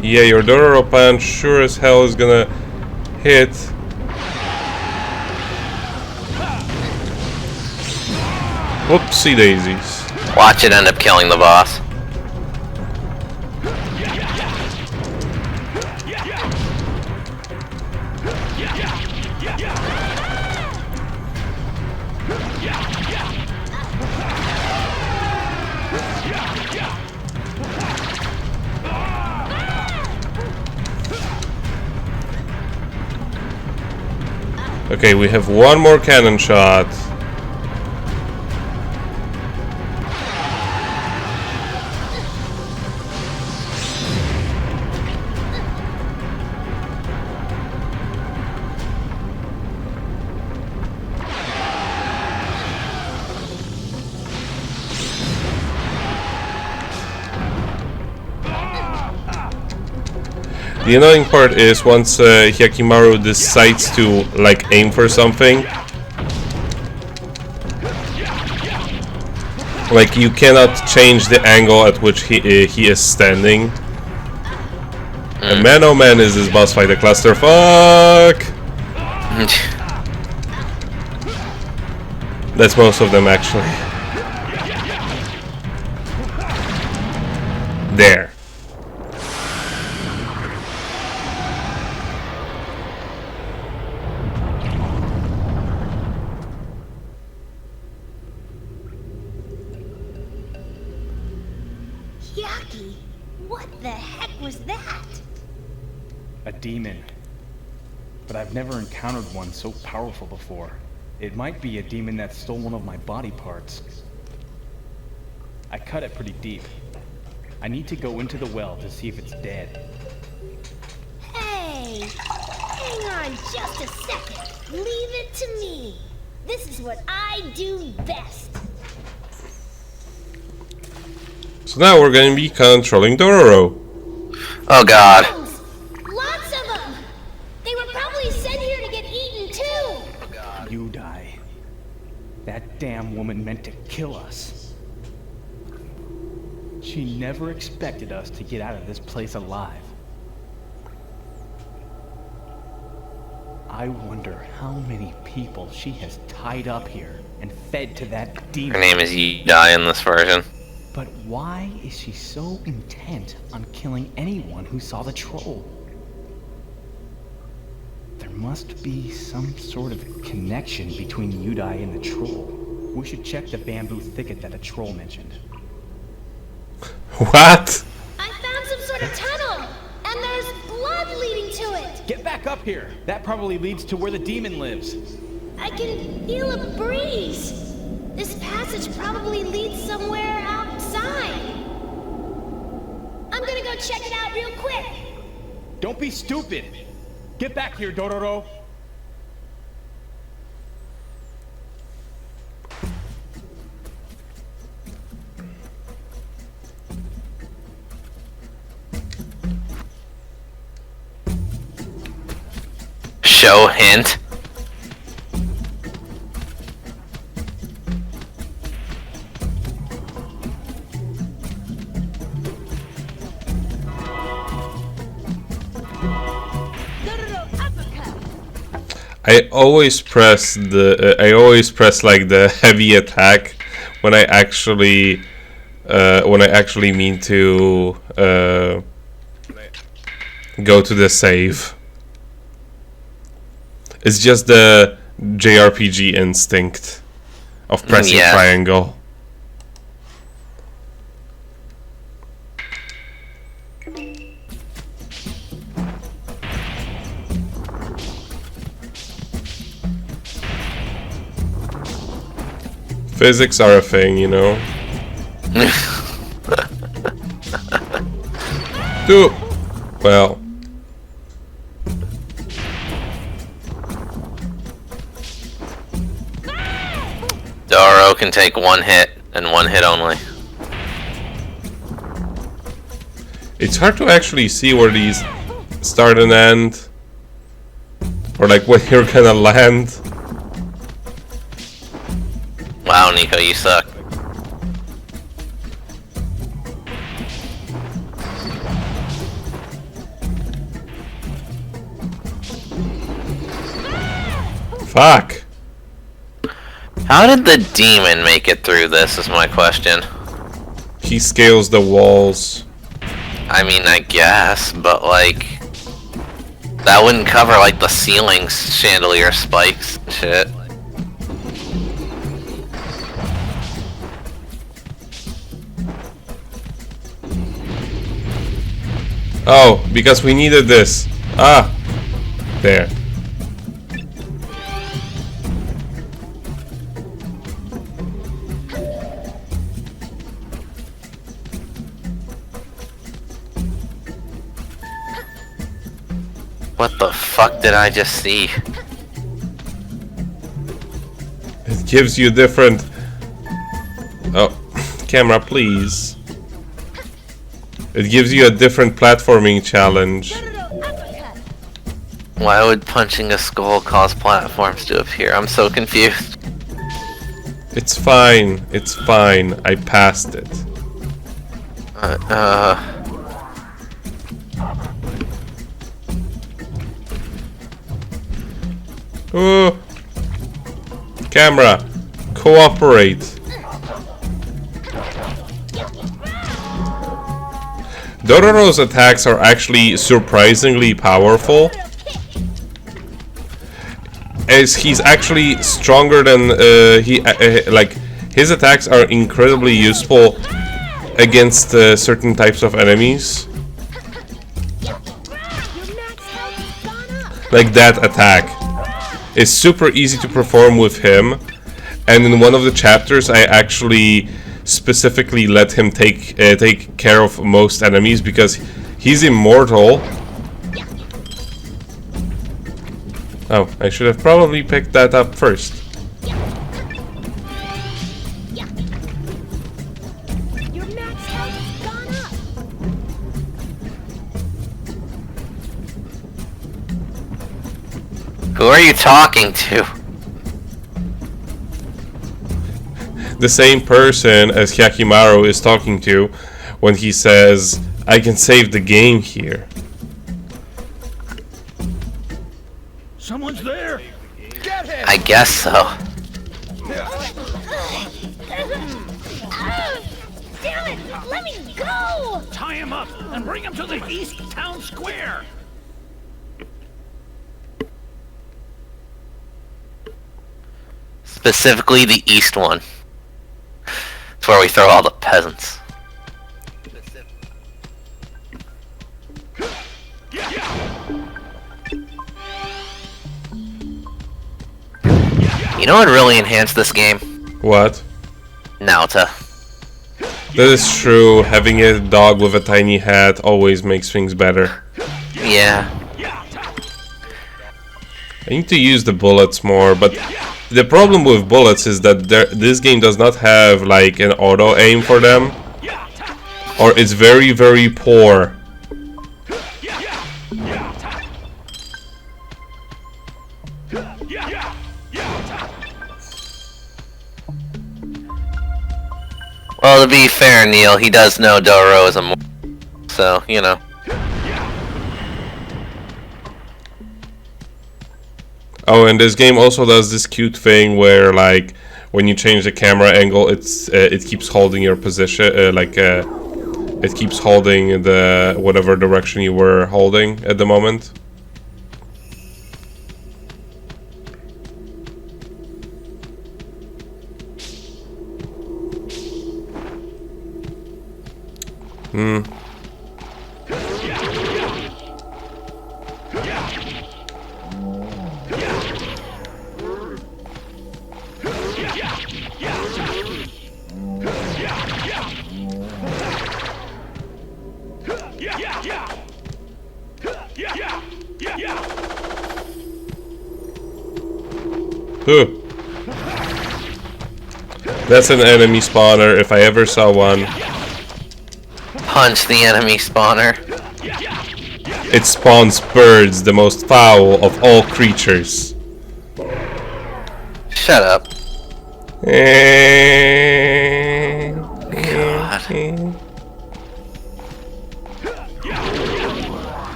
S1: Yeah, your Dororo punch sure as hell is gonna hit. Whoopsie daisies.
S2: Watch it end up killing the boss.
S1: Okay, we have one more cannon shot. The annoying part is once Hyakimaru decides to like aim for something, like you cannot change the angle at which he is standing. And man oh man is this boss fight a clusterfuck! That's most of them actually. There.
S5: Hyaki, what the heck was that?
S4: A demon. But I've never encountered one so powerful before. It might be a demon that stole one of my body parts. I cut it pretty deep. I need to go into the well to see if it's dead.
S5: Hey, hang on just a second. Leave it to me. This is what I do best.
S1: So now we're going to be controlling Dororo.
S2: Oh god.
S5: Lots of them. They were probably sent here to get eaten too.
S4: You die. That damn woman meant to kill us. She never expected us to get out of this place alive. I wonder how many people she has tied up here and fed to that demon.
S2: Her name is Yudai in this version.
S4: But why is she so intent on killing anyone who saw the troll? There must be some sort of connection between Yudai and the troll. We should check the bamboo thicket that the troll mentioned.
S1: What?
S5: I found some sort of tunnel, and there's blood leading to it.
S4: Get back up here! That probably leads to where the demon lives.
S5: I can feel a breeze. This passage probably leads somewhere outside. I'm gonna go check it out real quick.
S4: Don't be stupid! Get back here, Dororo!
S2: Show hint.
S1: I always press like the heavy attack when I actually mean to go to the save. It's just the JRPG instinct of pressing
S2: Yeah.
S1: triangle. Physics are a thing, you know. Well.
S2: Dororo can take one hit, and one hit only.
S1: It's hard to actually see where these start and end. Or like when you're gonna land.
S2: Wow, Nico, you suck.
S1: Fuck.
S2: How did the demon make it through this is my question.
S1: He scales the walls.
S2: I mean, I guess, but like... that wouldn't cover like the ceiling chandelier spikes and shit.
S1: Oh, because we needed this. Ah. There.
S2: What the fuck did I just see?
S1: It gives you different... Oh, camera, please. It gives you a different platforming challenge.
S2: Why would punching a skull cause platforms to appear? I'm so confused.
S1: It's fine. It's fine. I passed it. Oh. Camera, cooperate. Dororo's attacks are actually surprisingly powerful, as he's actually stronger than like his attacks are incredibly useful against certain types of enemies. Like that attack is super easy to perform with him, and in one of the chapters I actually specifically let him take care of most enemies because he's immortal. Oh, I should have probably picked that up first.
S5: Your max health has gone up.
S2: Who are you talking to?
S1: The same person as Hyakimaru is talking to when he says, I can save the game here.
S6: Someone's there?
S2: I guess so.
S5: Damn it! Let me go!
S6: Tie him up and bring him to the East Town Square.
S2: Specifically the east one. It's where we throw all the peasants. You know what really enhanced this game?
S1: What?
S2: Nauta.
S1: That is true. Having a dog with a tiny hat always makes things better.
S2: Yeah.
S1: I need to use the bullets more, but the problem with bullets is that this game does not have like an auto aim for them, or it's very, very poor.
S2: Well, to be fair, Neil, he does know Doro is a so, you know.
S1: Oh, and this game also does this cute thing where, like, when you change the camera angle, it keeps holding your position, it keeps holding the whatever direction you were holding at the moment. Ooh. That's an enemy spawner if I ever saw one.
S2: Punch the enemy spawner.
S1: It spawns birds, the most foul of all creatures.
S2: Shut up.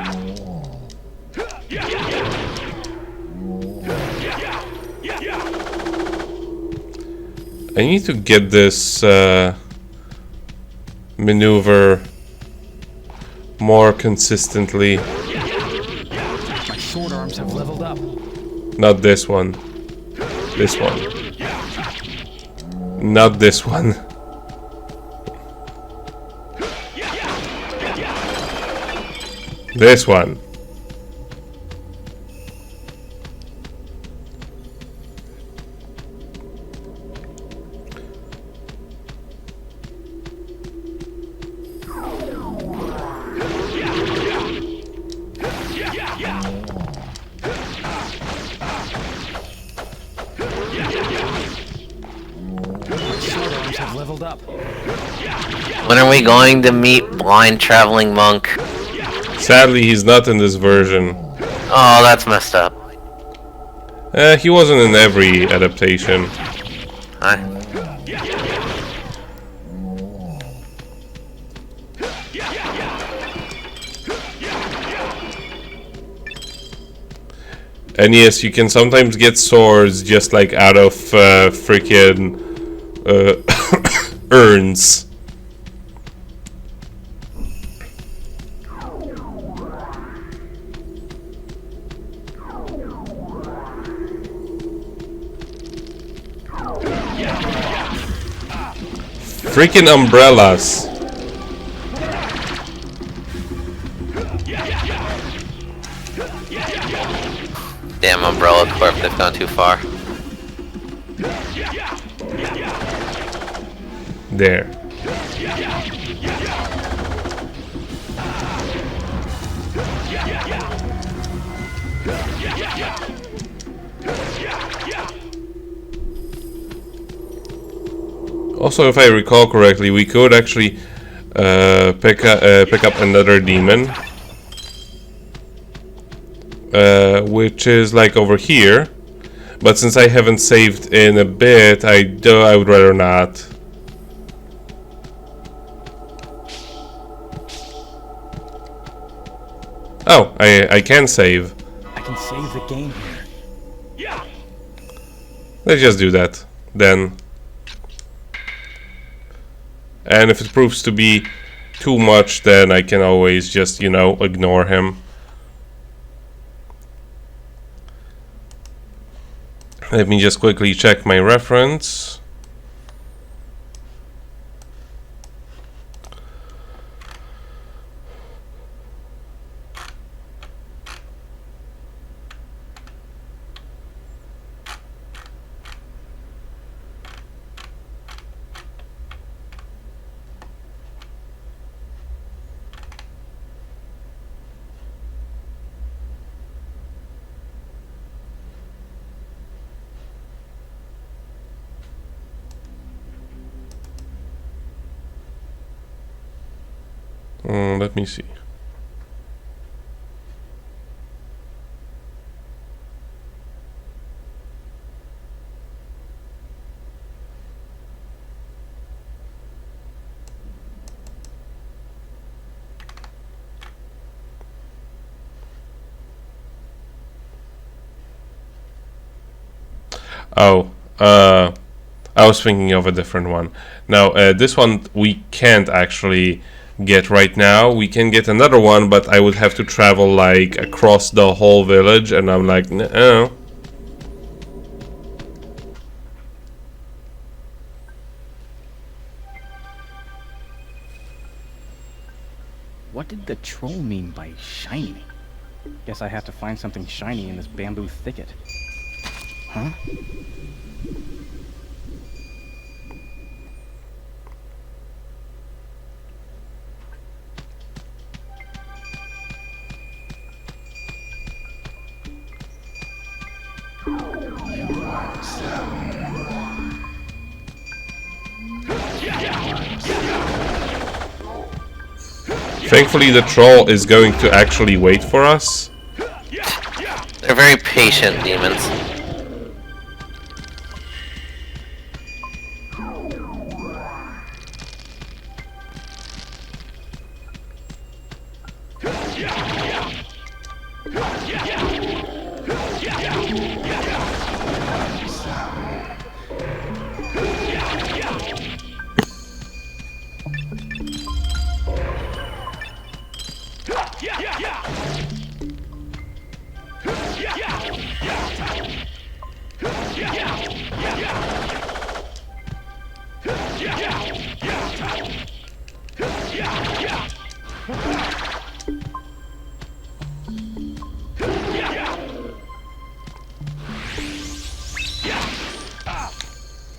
S1: God. I need to get this maneuver more consistently.
S4: My sword arms have leveled up.
S1: Not this one. This one. Not this one. This one.
S4: Leveled up.
S2: When are we going to meet Blind Traveling Monk?
S1: Sadly, he's not in this version.
S2: Oh, that's messed up.
S1: He wasn't in every adaptation. And yes, you can sometimes get swords just like out of freaking urns. Freaking umbrellas.
S2: Damn Umbrella Corp, they've gone too far.
S1: There. Also, if I recall correctly, we could actually pick up another demon, which is like over here. But since I haven't saved in a bit, I would rather not. Oh, I can save.
S4: I can save the game here.
S1: Let's just do that then. And if it proves to be too much, then I can always just, you know, ignore him. Let me just quickly check my reference. Let me see. Oh, I was thinking of a different one. Now, this one we can't actually get right now. We can get another one, but I would have to travel like across the whole village, and I'm like, no.
S4: What did the troll mean by shiny? Guess I have to find something shiny in this bamboo thicket. Huh?
S1: Thankfully, the troll is going to actually wait for us.
S2: They're very patient demons.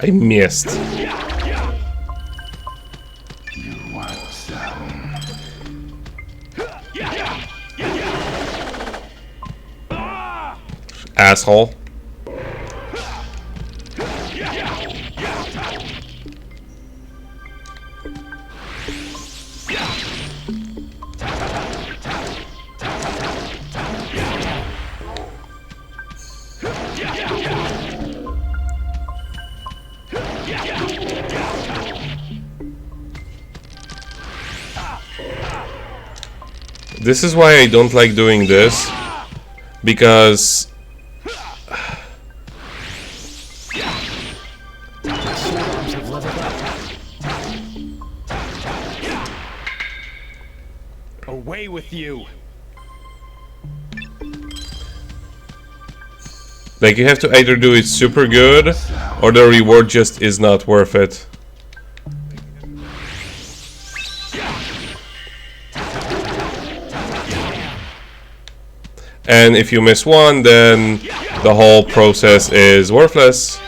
S1: I missed. Asshole. This is why I don't like doing this, because
S4: away with you.
S1: like you have to either do it super good or the reward just is not worth it. And if you miss one, then the whole process is worthless.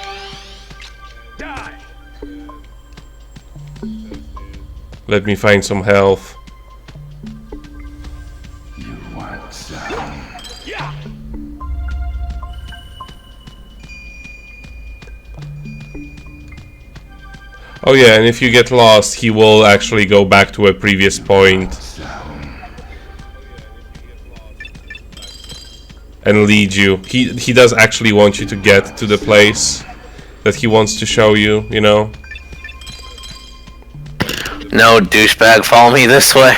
S1: Let me find some health. Oh yeah, and if you get lost, he will actually go back to a previous point and lead you. He does actually want you to get to the place that he wants to show you, you know?
S2: No, douchebag, follow me this way.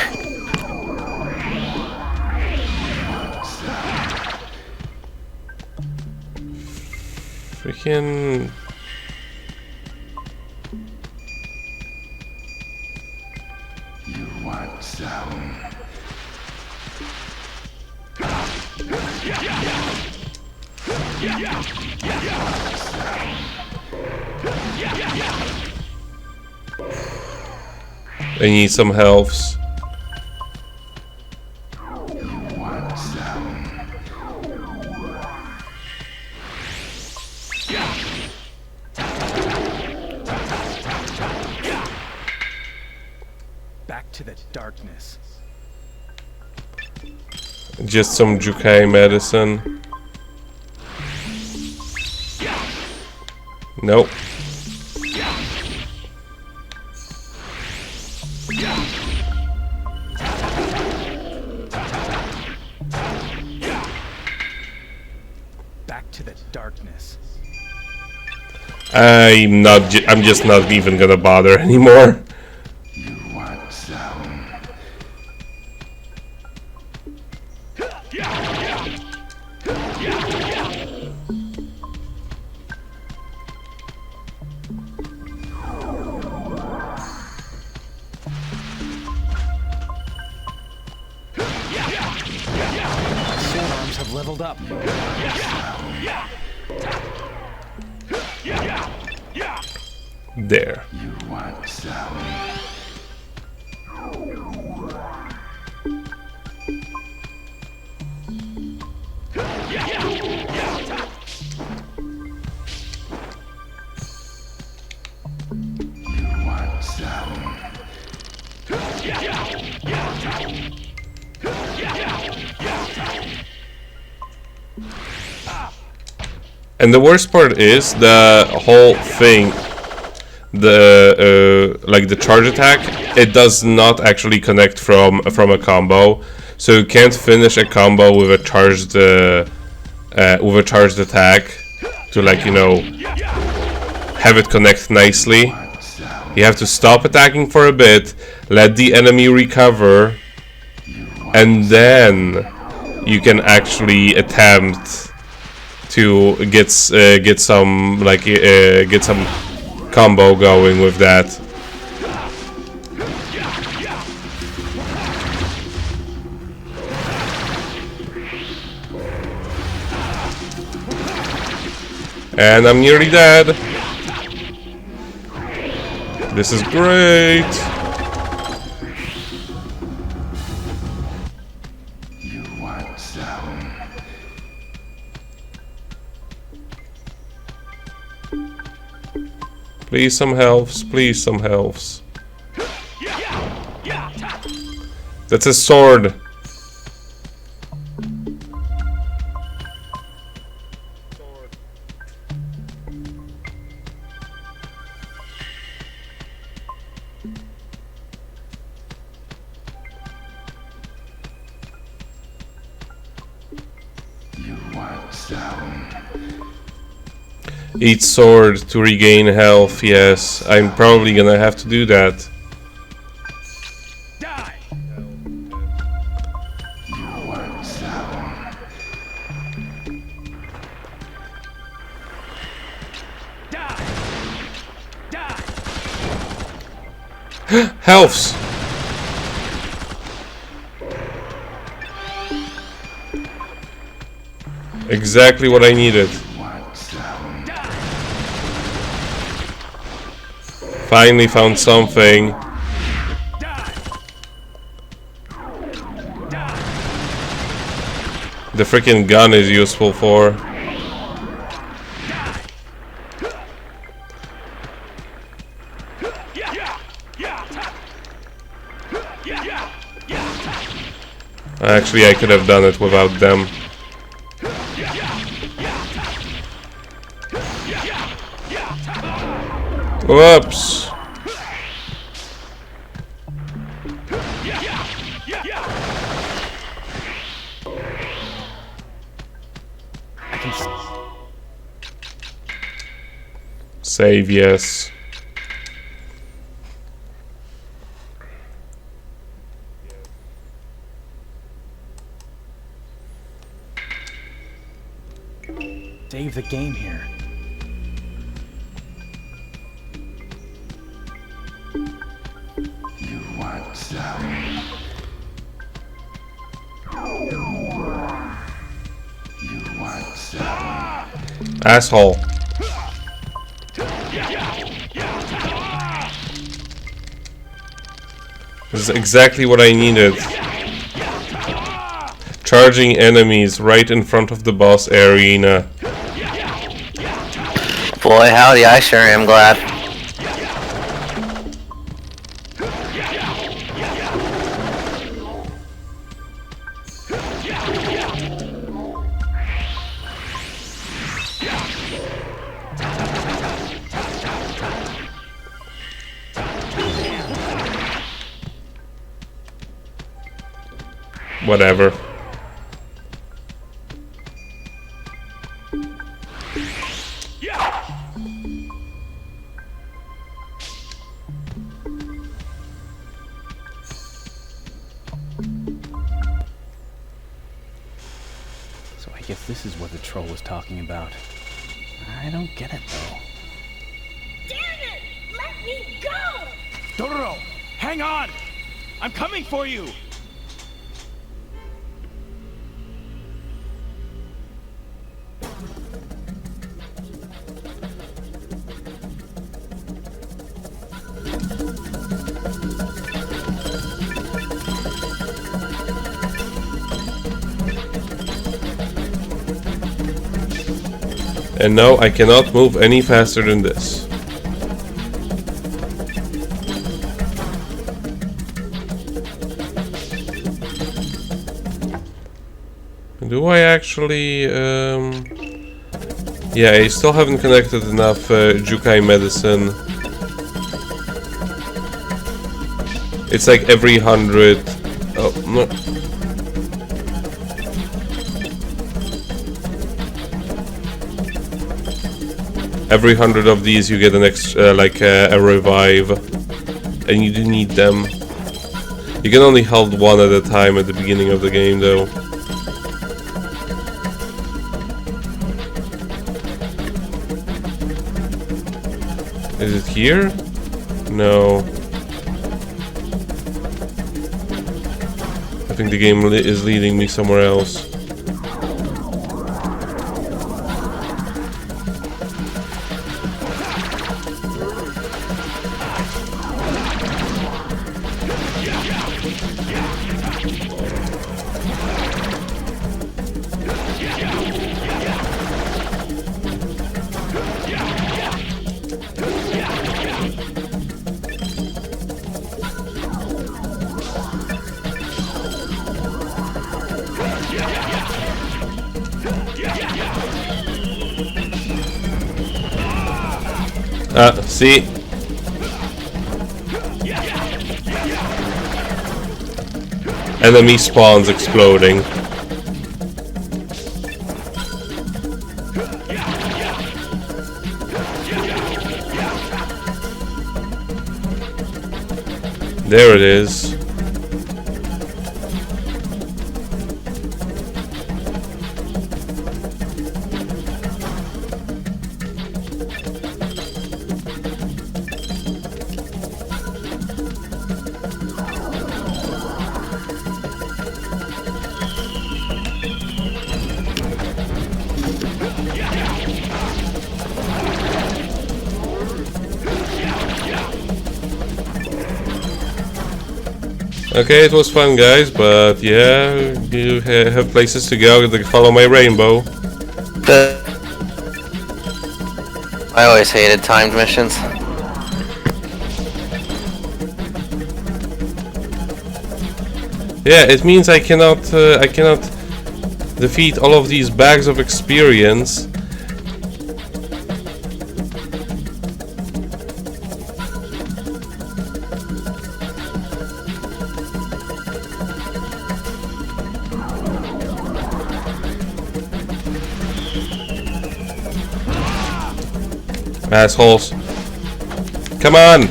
S1: Freaking...
S3: You want some?
S1: I need some healths.
S3: You want some?
S4: Back to the darkness.
S1: Just some Jukai medicine. Nope.
S4: Back to the darkness.
S1: I'm just not even gonna bother anymore.
S3: You want some?
S4: Sword arms have leveled up.
S1: There.
S3: You want some? You want some?
S1: And the worst part is the whole thing, the like the charge attack, it does not actually connect from a combo, so you can't finish a combo with a charged attack to, like, you know, have it connect nicely. You have to stop attacking for a bit, let the enemy recover, and then you can actually attempt to get some combo going with that. And I'm nearly dead. This is great.
S3: You want some?
S1: Please some healths, please some healths. That's a sword.
S3: You want some?
S1: Eat sword to regain health, yes. I'm probably gonna have to do that.
S4: Die!
S3: You want some?
S4: Die! Die!
S1: Healths! Exactly what I needed.
S3: Want some?
S1: Finally found something.
S4: Die! Die!
S1: The freaking gun is useful for. Actually, I could have done it without them. Whoops. Save, yes.
S4: Save the game here.
S1: Asshole. This is exactly what I needed. Charging enemies right in front of the boss arena.
S2: Boy, howdy, I sure am glad.
S1: Whatever.
S4: So I guess this is what the troll was talking about. I don't get it, though.
S5: Damn it! Let me go!
S4: Dororo, hang on! I'm coming for you!
S1: And no, I cannot move any faster than this. Do I actually... Yeah, I still haven't connected enough Jukai medicine. It's like every 100... Oh, no. Every 100 of these you get an extra, like a revive. And you do need them. You can only hold one at a time at the beginning of the game though. Is it here? No. I think the game is leading me somewhere else. See? Enemy spawns exploding. There it is. Okay, it was fun, guys, but yeah, you have places to go to follow my rainbow.
S2: I always hated timed missions.
S1: Yeah, it means I cannot defeat all of these bags of experience. Assholes. Come on!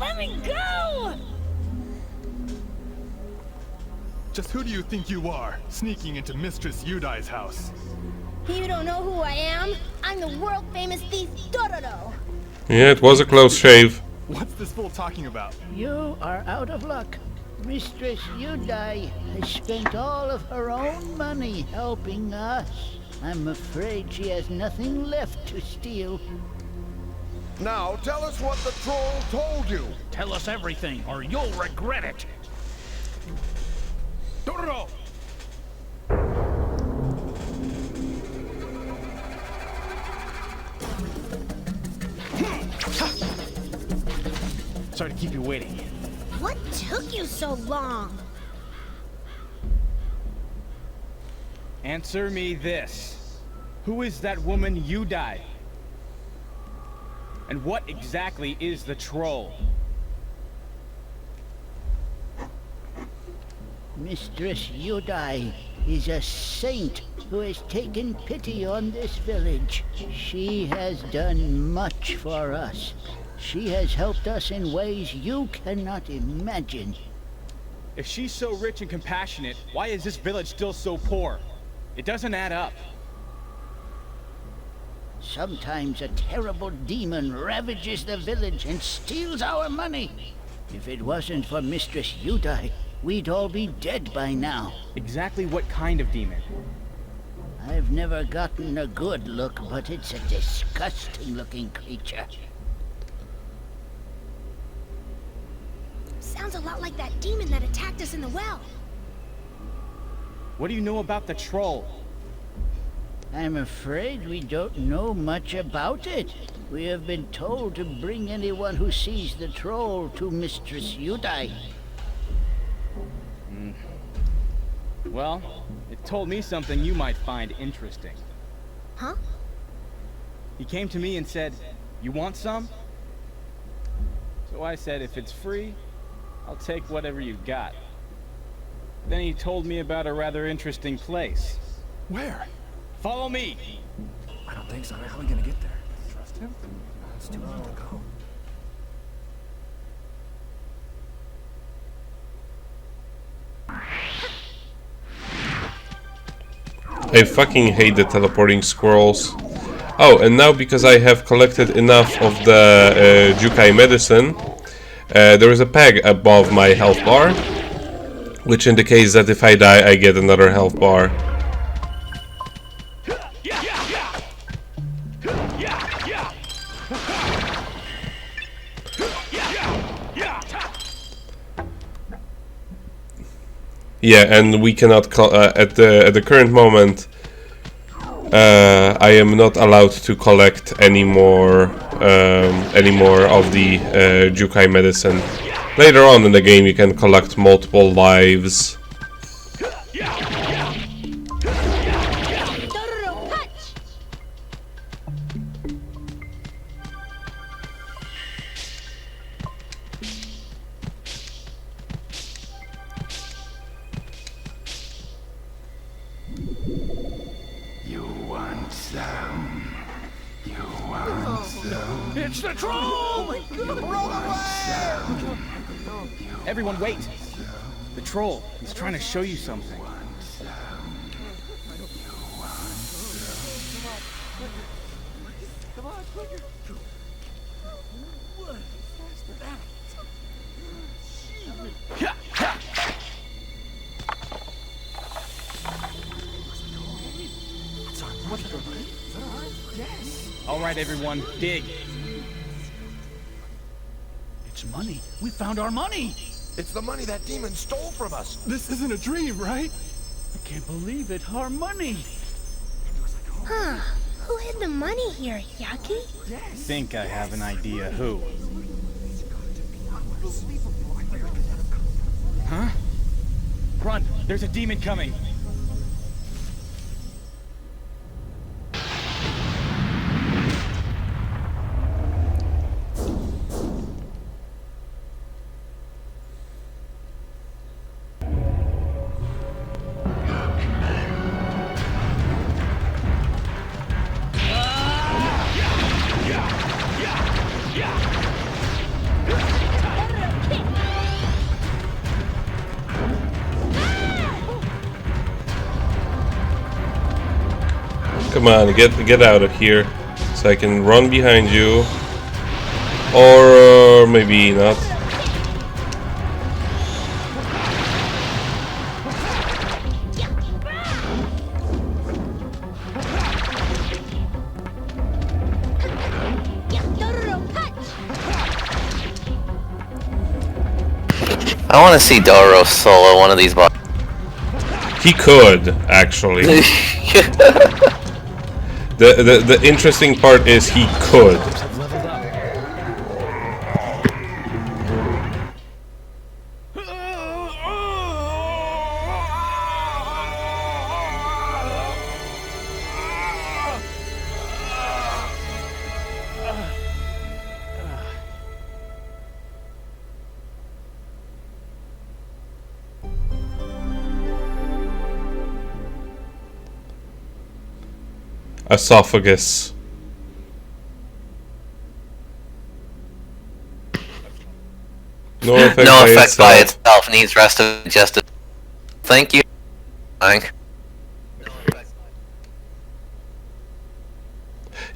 S5: Let me go!
S7: Just who do you think you are, sneaking into Mistress Yudai's house?
S5: You don't know who I am? I'm the world-famous thief Dororo.
S1: Yeah, it was a close shave.
S7: What's this fool talking about?
S6: You are out of luck. Mistress Yudai has spent all of her own money helping us. I'm afraid she has nothing left to steal.
S9: Now tell us what the troll told you.
S6: Tell us everything, or you'll regret it.
S4: Dororo! Sorry to keep you waiting.
S5: What took you so long?
S4: Answer me this. Who is that woman Yudai? And what exactly is the troll?
S6: Mistress Yudai is a saint who has taken pity on this village. She has done much for us. She has helped us in ways you cannot imagine.
S4: If she's so rich and compassionate, why is this village still so poor? It doesn't add up.
S6: Sometimes a terrible demon ravages the village and steals our money. If it wasn't for Mistress Yudai, we'd all be dead by now.
S4: Exactly what kind of demon?
S6: I've never gotten a good look, but it's a disgusting-looking creature.
S5: Sounds a lot like that demon that attacked us in the well.
S4: What do you know about the troll?
S6: I'm afraid we don't know much about it. We have been told to bring anyone who sees the troll to Mistress Yudai.
S4: Well, it told me something you might find interesting.
S5: Huh?
S4: He came to me and said, "You want some?" So I said, if it's free, I'll take whatever you've got. Then he told me about a rather interesting place.
S7: Where?
S4: Follow me!
S10: I don't think so. How are we gonna get there? Trust him? It's too long to go.
S1: I fucking hate the teleporting squirrels. Oh, and now because I have collected enough of the Jukai medicine, there is a peg above my health bar, which indicates that if I die, I get another health bar. Yeah, and we cannot at the current moment. I am not allowed to collect any more of the Jukai medicine. Later on in the game, you can collect multiple lives.
S5: Dororo, punch!
S3: You want some? You want some?
S6: It's the troll!
S4: Everyone wait! The troll, he's trying to show you something. All right, everyone, dig.
S6: It's money. We found our money.
S9: It's the money that demon stole from us.
S7: This isn't a dream, right?
S6: I can't believe it. Our money.
S5: Huh. Who hid the money here, Yaki?
S4: Think I have an idea who. Huh? Run! There's a demon coming!
S1: Come on, get out of here, so I can run behind you, or maybe not.
S2: I want to see Doro solo one of these bosses.
S1: He could, actually. The interesting part is he could. Esophagus. No effect,
S2: by itself. Needs rest of justice. Thank you.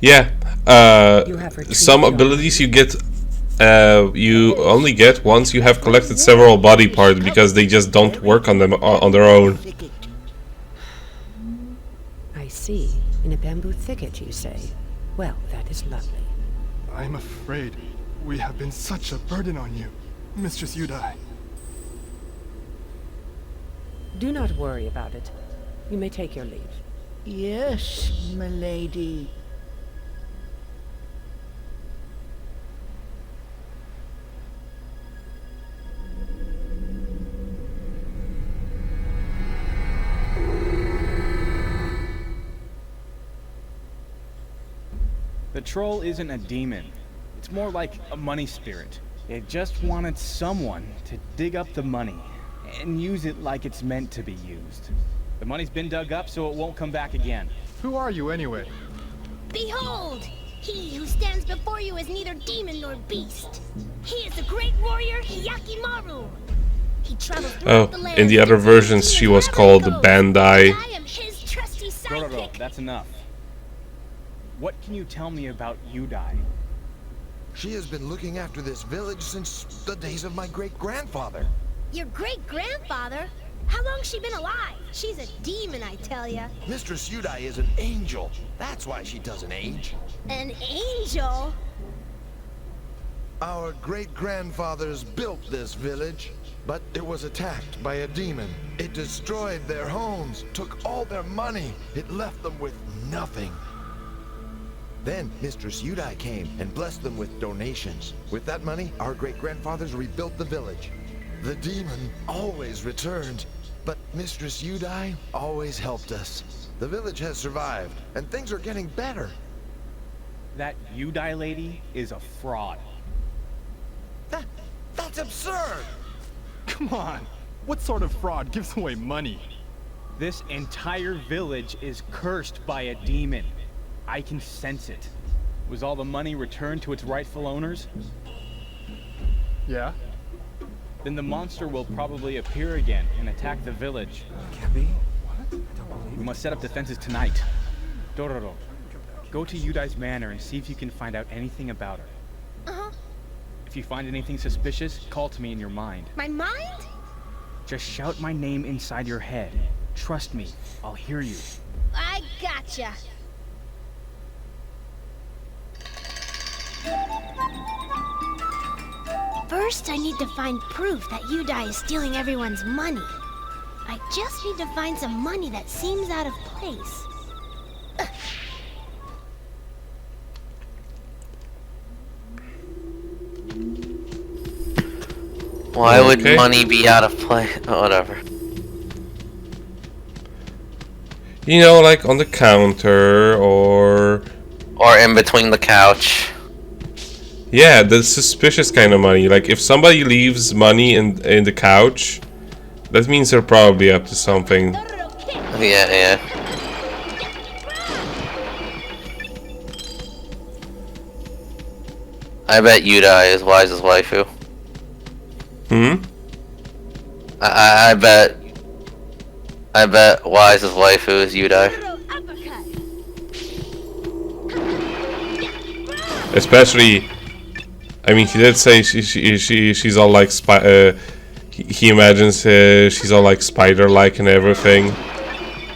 S1: Yeah. Some abilities you get, you only get once you have collected several body parts, because they just don't work on them on their own.
S8: I see. In a bamboo thicket, you say? Well, that is lovely.
S7: I'm afraid we have been such a burden on you, Mistress Yudai.
S8: Do not worry about it. You may take your leave.
S6: Yes, milady.
S4: The troll isn't a demon. It's more like a money spirit. It just wanted someone to dig up the money and use it like it's meant to be used. The money's been dug up, so it won't come back again.
S7: Who are you anyway?
S5: Behold! He who stands before you is neither demon nor beast. He is the great warrior Hyakimaru. He travels throughout the land.
S1: In the other versions she was called Bandai.
S5: I am his trusty sidekick.
S4: That's enough. What can you tell me about Yudai?
S9: She has been looking after this village since the days of my great-grandfather.
S5: Your great-grandfather? How long's she been alive? She's a demon, I tell ya.
S9: Mistress Yudai is an angel. That's why she doesn't age.
S5: An angel?
S9: Our great-grandfathers built this village, but it was attacked by a demon. It destroyed their homes, took all their money. It left them with nothing. Then Mistress Yudai came and blessed them with donations. With that money, our great-grandfathers rebuilt the village. The demon always returned, but Mistress Yudai always helped us. The village has survived, and things are getting better.
S4: That Yudai lady is a fraud.
S9: That's absurd!
S7: Come on! What sort of fraud gives away money?
S4: This entire village is cursed by a demon. I can sense it. Was all the money returned to its rightful owners?
S7: Yeah?
S4: Then the monster will probably appear again and attack the village.
S10: Cabby? What? I don't believe
S4: We must set up defenses tonight. Dororo, go to Yudai's manor and see if you can find out anything about her.
S5: Uh-huh.
S4: If you find anything suspicious, call to me in your mind.
S5: My mind?
S4: Just shout my name inside your head. Trust me, I'll hear you.
S5: I gotcha. First, I need to find proof that Yudai is stealing everyone's money. I just need to find some money that seems out of place.
S2: Why would money be out of place? Oh, whatever.
S1: You know, like on the counter or
S2: in between the couch.
S1: Yeah, the suspicious kind of money. Like if somebody leaves money in the couch, that means they're probably up to something.
S2: Yeah. I bet Yudai is Wise's waifu. I bet Wise's waifu is Yudai.
S1: Especially, I mean, he did say she's all like he imagines she's all like spider-like and everything.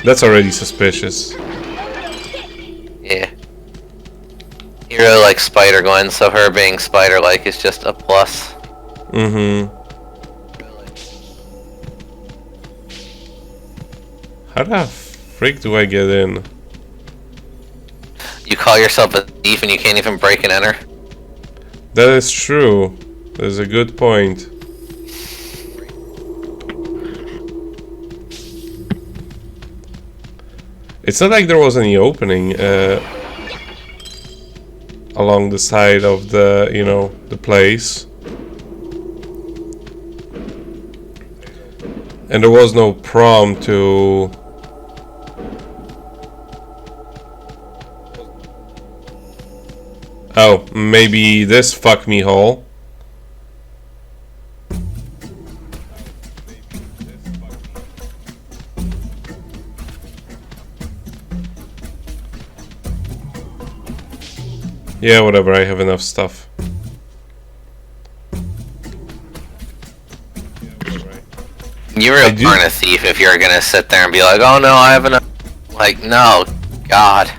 S1: That's already suspicious.
S2: Yeah. He really likes Spider-Gwen, so her being spider-like is just a plus.
S1: Mm-hmm. How the freak do I get in?
S2: You call yourself a thief and you can't even break and enter?
S1: That is true. That is a good point. It's not like there was any opening along the side of the, you know, the place. And there was no prompt to... Oh, maybe this fuck me hole. Yeah, whatever, I have enough stuff.
S2: You're a darn a thief if you're gonna sit there and be like, oh no, I have enough. Like, no, God.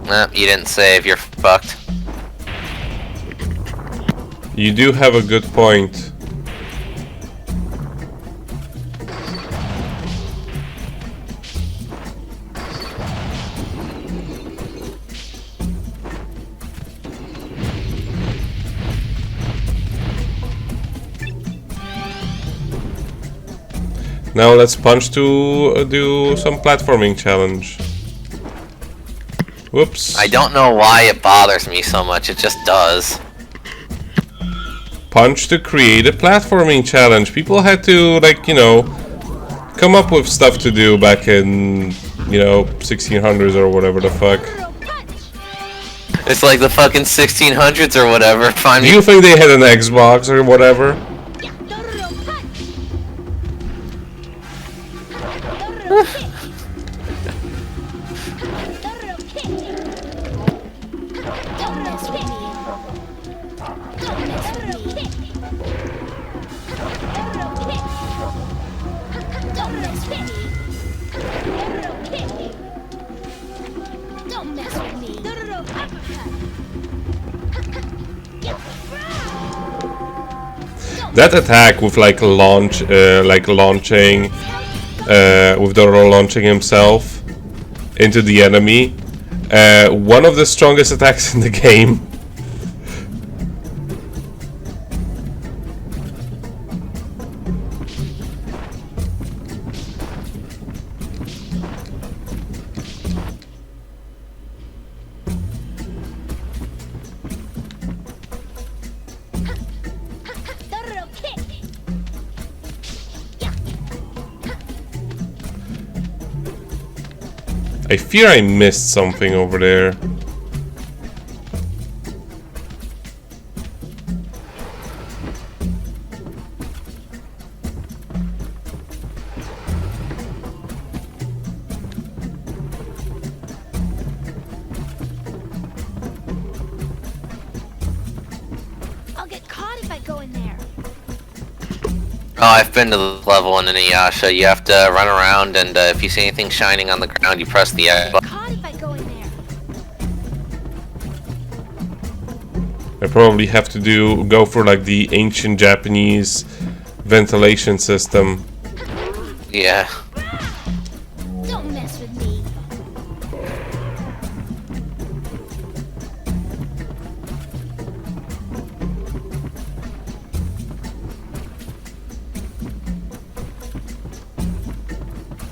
S2: Nah, you didn't save, you're fucked.
S1: You do have a good point. Now let's punch to do some platforming challenge. Whoops.
S2: I don't know why it bothers me so much, it just does.
S1: Punch to create a platforming challenge. People had to, like, you know, come up with stuff to do back in, you know, 1600s or whatever the fuck.
S2: It's like the fucking 1600s or whatever.
S1: Do you think they had an Xbox or whatever? That attack with like launching, with Dororo launching himself into the enemy, one of the strongest attacks in the game. I fear I missed something over there.
S5: I'll get caught if I go in there.
S2: Oh, I've been to the level in Inuyasha. You have to run around, and if you see anything shining on the ground, you press the X button.
S5: Caught if I go in there.
S1: I probably have to go for like the ancient Japanese ventilation system.
S2: Yeah.
S5: Don't mess with me.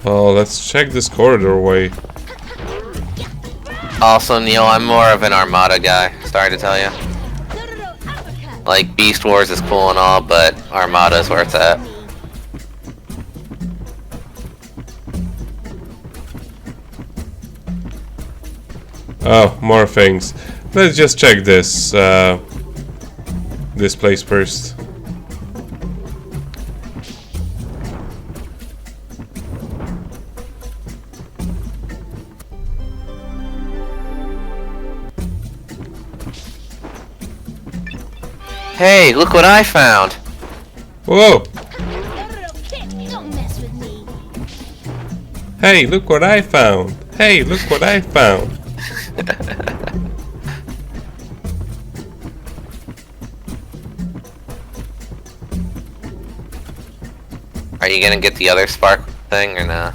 S1: Well, let's check this corridor way.
S2: Also, Neil, I'm more of an Armada guy. Sorry to tell you. Like, Beast Wars is cool and all, but Armada's where it's at.
S1: Oh, more things. Let's just check this, this place first.
S2: Hey, look what I found!
S1: Whoa!
S5: Don't mess with me.
S1: Hey, look what I found! Hey, look what I found!
S2: Are you gonna get the other spark thing or not?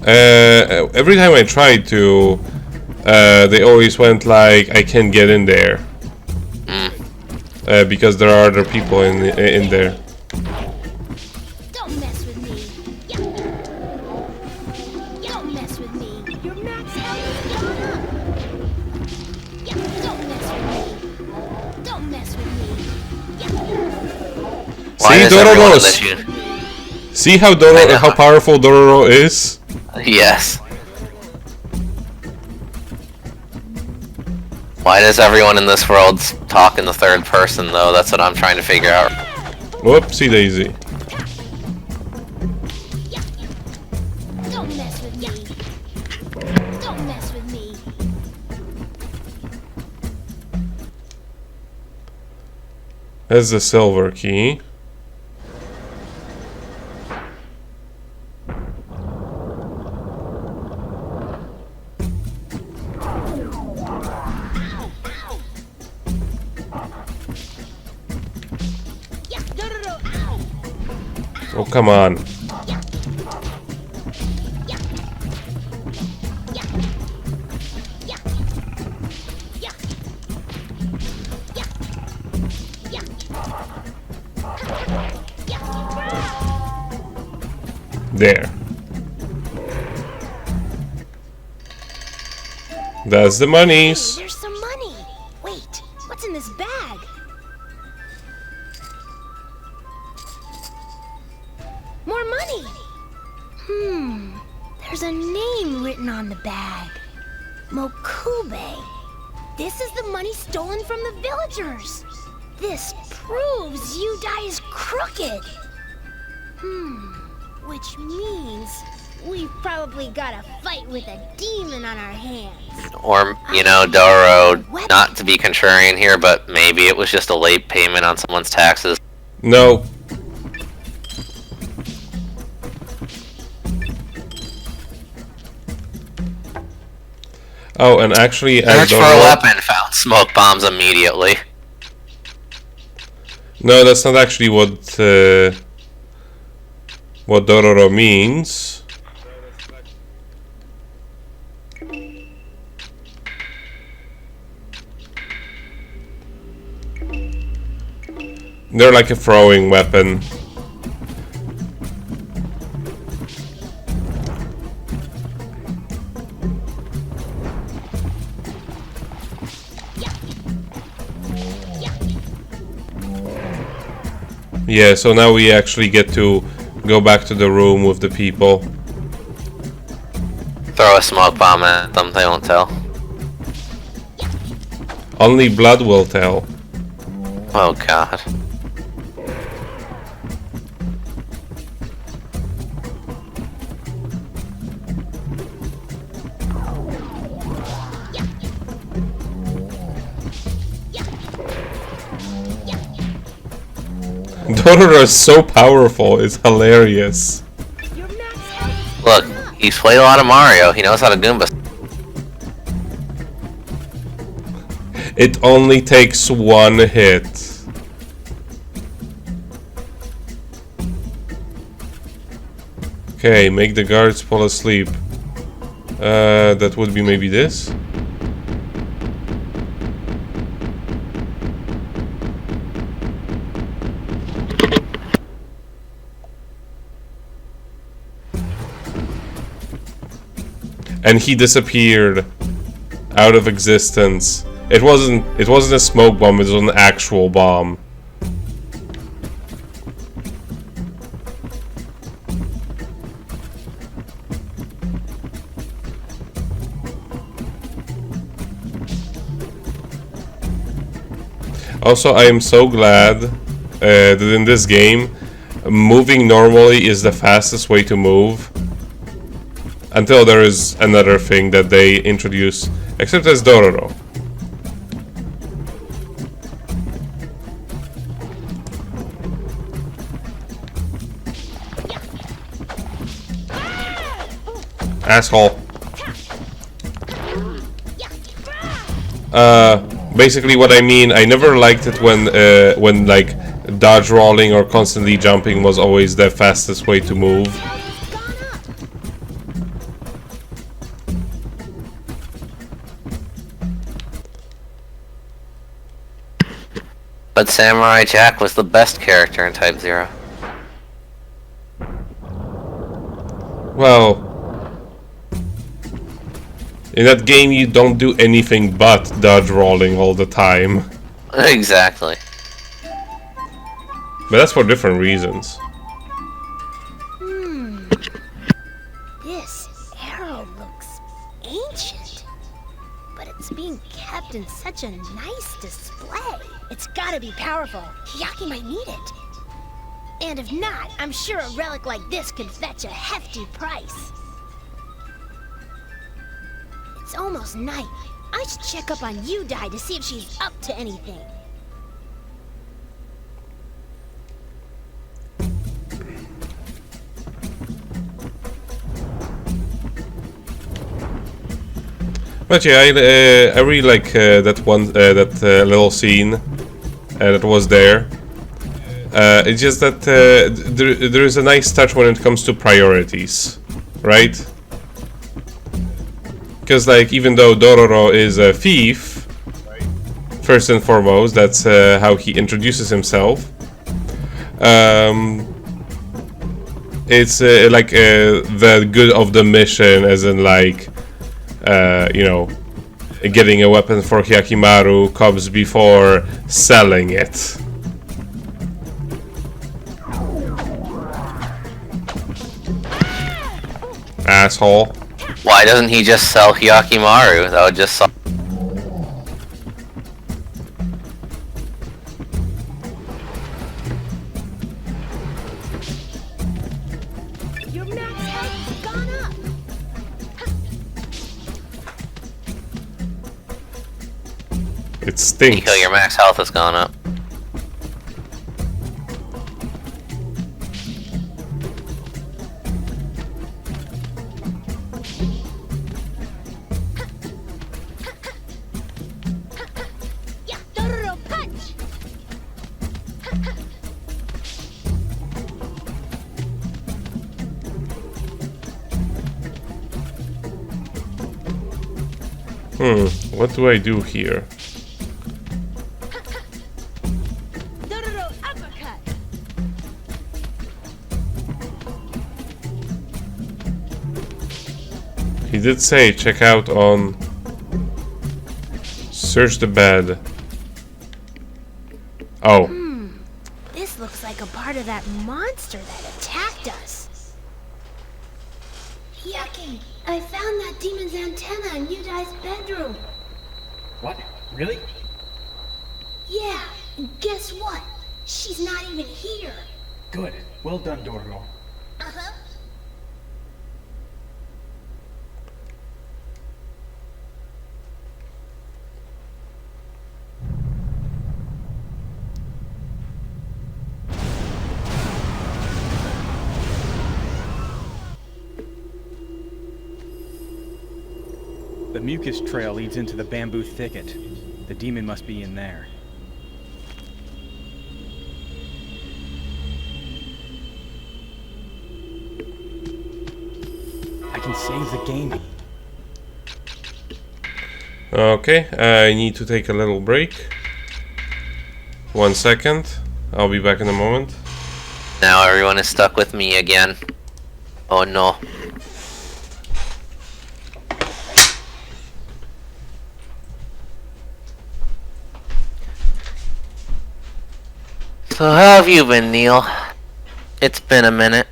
S1: Every time I tried to, they always went like, I can't get in there. Because there are other people in there.
S5: Don't mess with me. Don't mess with me. Your max health is gone up. Don't mess with me. Don't mess with me.
S2: Why
S1: See,
S2: does everyone in
S1: Dororo.
S2: this
S1: See how
S2: I know.
S1: how powerful Dororo is?
S2: Yes. Why does everyone in this world talk in the third person, though? That's what I'm trying to figure out.
S1: Whoopsie daisy.
S5: Don't mess with me. Don't mess with me.
S1: That's the silver key. Oh, come on. There. That's the monies.
S5: Hey, there's some money. Wait, what's in this bag? More money. There's a name written on the bag. Mokube. This is the money stolen from the villagers. This proves Yudai is crooked. Which means we've probably got a fight with a demon on our hands.
S2: Or, you know, Dororo, not to be contrarian here, but maybe it was just a late payment on someone's taxes.
S1: No. Oh, and actually,
S2: Search for a weapon, found smoke bombs immediately.
S1: No, that's not actually what Dororo means. They're like a throwing weapon. Yeah, so now we actually get to go back to the room with the people.
S2: Throw a smoke bomb at them, they won't tell.
S1: Only blood will tell.
S2: Oh god.
S1: Dororo is so powerful, it's hilarious.
S2: Look, he's played a lot of Mario, he knows how to Goomba.
S1: It only takes one hit. Okay, make the guards fall asleep. That would be maybe this. And he disappeared out of existence. It wasn't a smoke bomb, it was an actual bomb. Also, I am so glad that in this game, moving normally is the fastest way to move. Until there is another thing that they introduce, except as Dororo. Asshole. Basically what I mean, I never liked it when like dodge rolling or constantly jumping was always the fastest way to move.
S2: But Samurai Jack was the best character in Type 0.
S1: Well, in that game you don't do anything but dodge rolling all the time.
S2: Exactly.
S1: But that's for different reasons.
S5: This arrow looks ancient, but it's being kept in such a nice display. It's gotta be powerful. Hyakki might need it. And if not, I'm sure a relic like this could fetch a hefty price. It's almost night. I should check up on Yudai to see if she's up to anything.
S1: But yeah, I really like that one, little scene that was there. It's just that there is a nice touch when it comes to priorities, right? Because like even though Dororo is a thief, first and foremost, that's how he introduces himself. It's like the good of the mission, as in like. You know, getting a weapon for Hyakimaru comes before selling it. Asshole.
S2: Why doesn't he just sell Hyakimaru? That would just solve.
S5: Your max health has gone up.
S1: It stinks.
S2: Nico, your max health has gone up.
S5: Yeah, Dororo punch.
S1: What do I do here?
S5: Dororo uppercut.
S1: He did say check out on search the bed. Oh.
S5: This looks like a part of that monster that attacked us. Hyakki, I found that demon's antenna in Yudai's bedroom.
S4: What? Really?
S5: Yeah, and guess what? She's not even here.
S4: Good. Well done, Dororo.
S5: Uh-huh.
S4: The mucus trail leads into the bamboo thicket. The demon must be in there. I can save the game.
S1: Okay, I need to take a little break. 1 second. I'll be back in a moment.
S2: Now everyone is stuck with me again. Oh no. So how have you been, Neil? It's been a minute.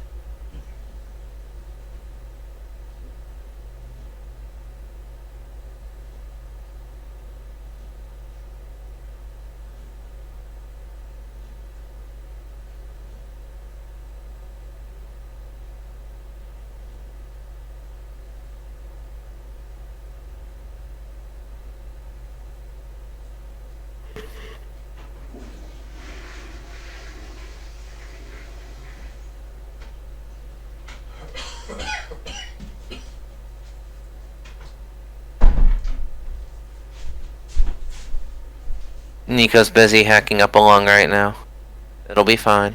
S2: Nico's busy hacking up a lung right now. It'll be fine.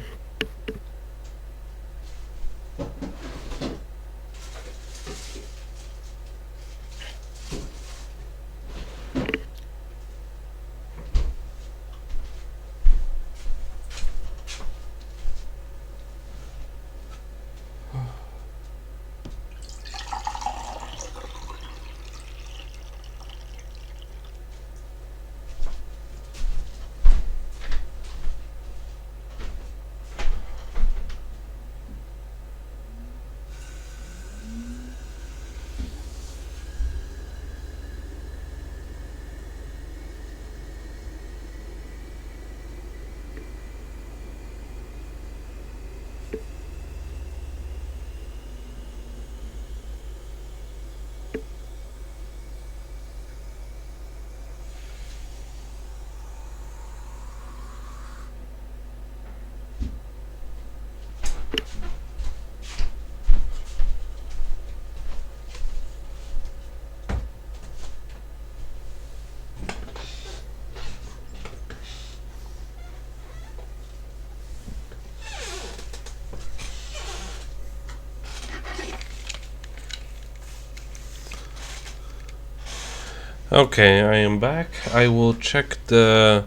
S1: Okay, I am back. I will check the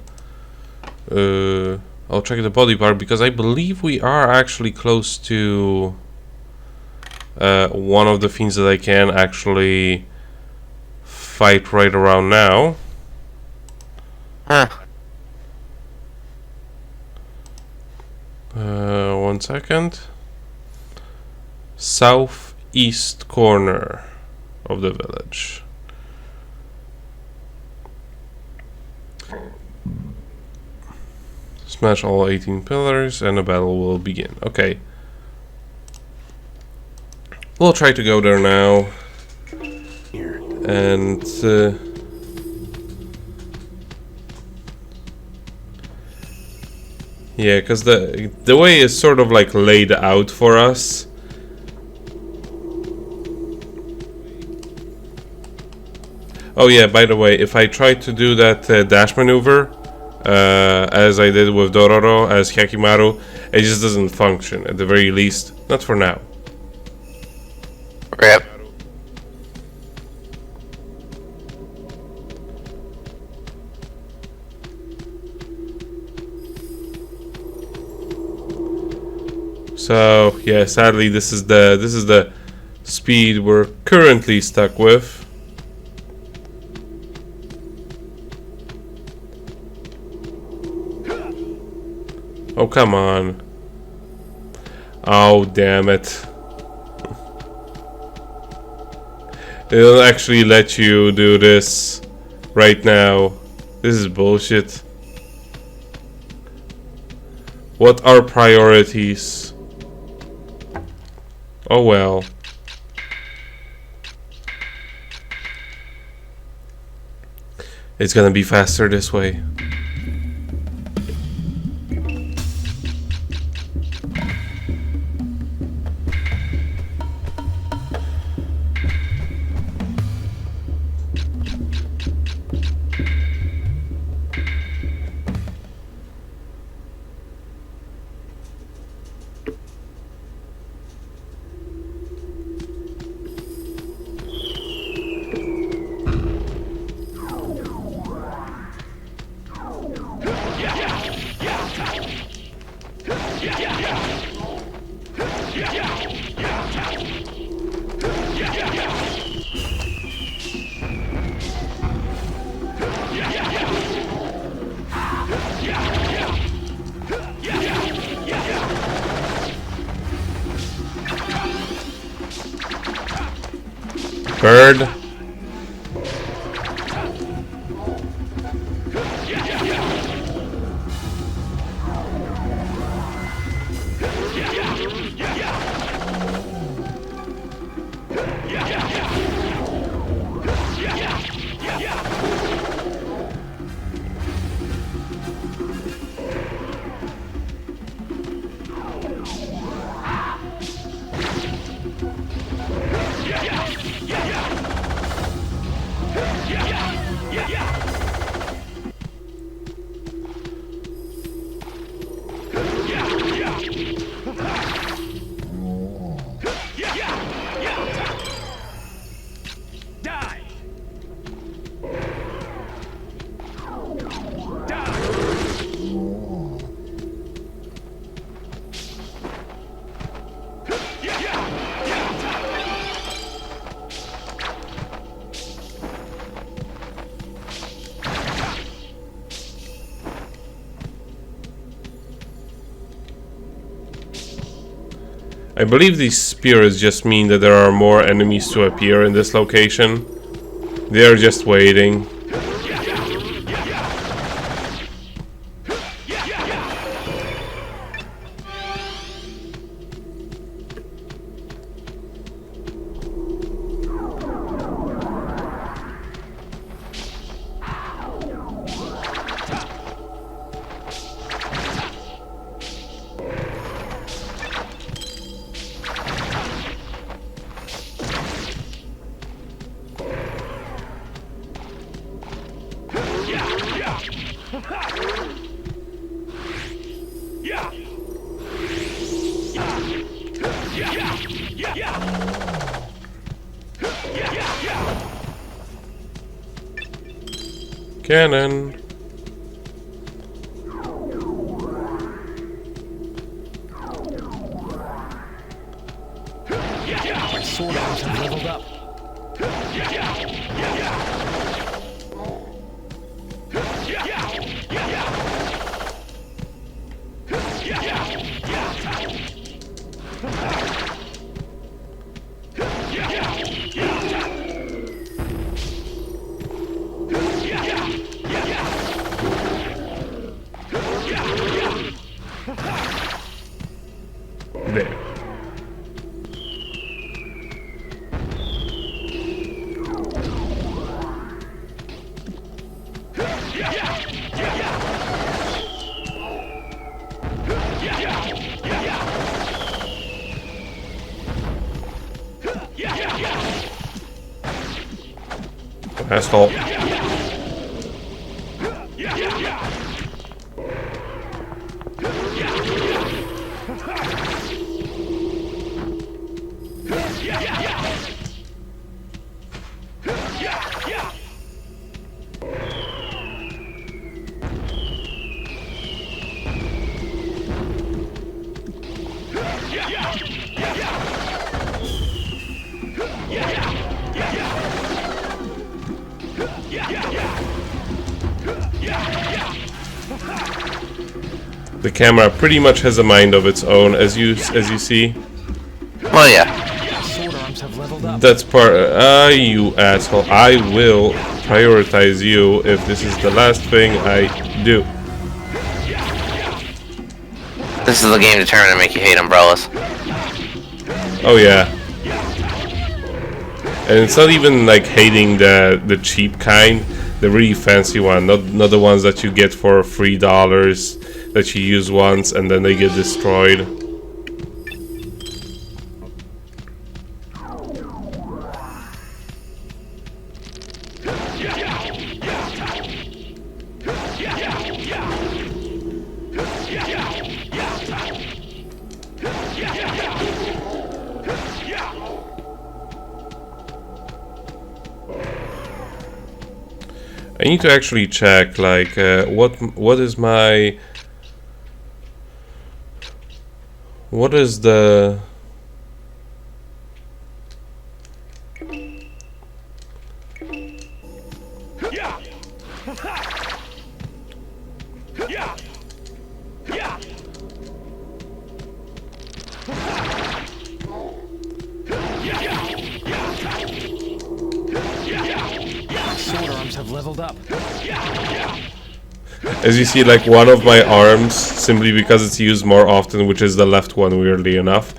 S1: I'll check the body part because I believe we are actually close to one of the things that I can actually fight right around now.
S2: Huh.
S1: 1 second. Southeast corner of the village. Smash all 18 pillars and a battle will begin. Okay. We'll try to go there now. And yeah, because the way is sort of like laid out for us. Oh yeah, by the way, if I try to do that dash maneuver, as I did with Dororo as Hyakimaru, it just doesn't function, at the very least. Not for now.
S2: Rip.
S1: So yeah, sadly this is the speed we're currently stuck with. Oh, come on. Oh, damn it. It'll actually let you do this right now. This is bullshit. What are priorities? Oh well. It's gonna be faster this way. Bird. I believe these spirits just mean that there are more enemies to appear in this location. They are just waiting. Cannon.
S10: My sword arms have leveled up.
S1: There. Asshole. The camera pretty much has a mind of its own, as you see.
S2: Well, yeah.
S10: My sword arms have leveled up.
S1: That's part. You asshole! I will prioritize you if this is the last thing I do.
S2: This is the game determined to make you hate umbrellas.
S1: Oh yeah. And it's not even like hating the cheap kind, the really fancy one, not the ones that you get for $3 that you use once and then they get destroyed. I need to actually check, like, what is my... What is the...
S10: Sword arms have leveled up.
S1: As you see, like, one of my arms, simply because it's used more often, which is the left one, weirdly enough,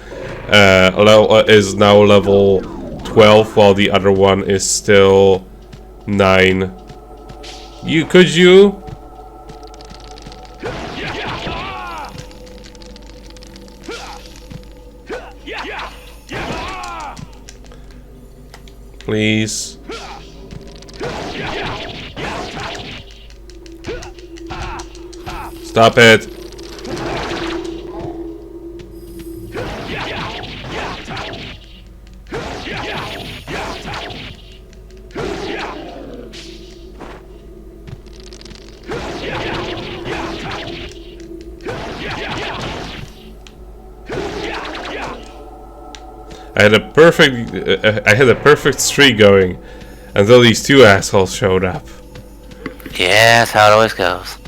S1: is now level 12, while the other one is still 9. Could you? Please. Stop it. I had a perfect streak going until these two assholes showed up.
S2: Yeah, that's how it always goes.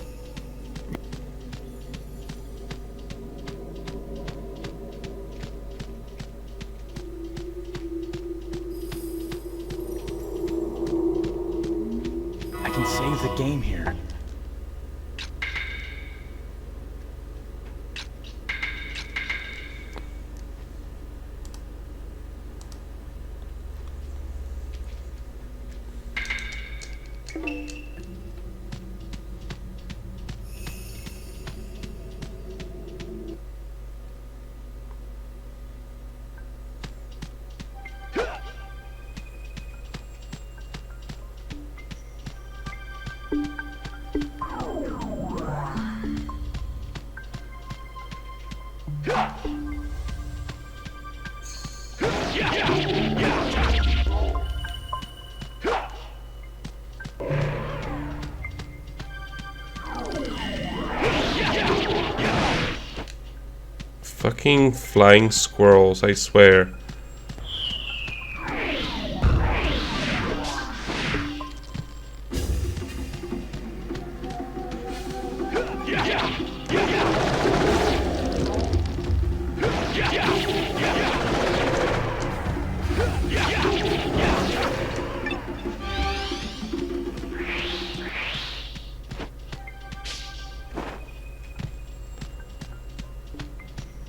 S1: Fucking flying squirrels, I swear.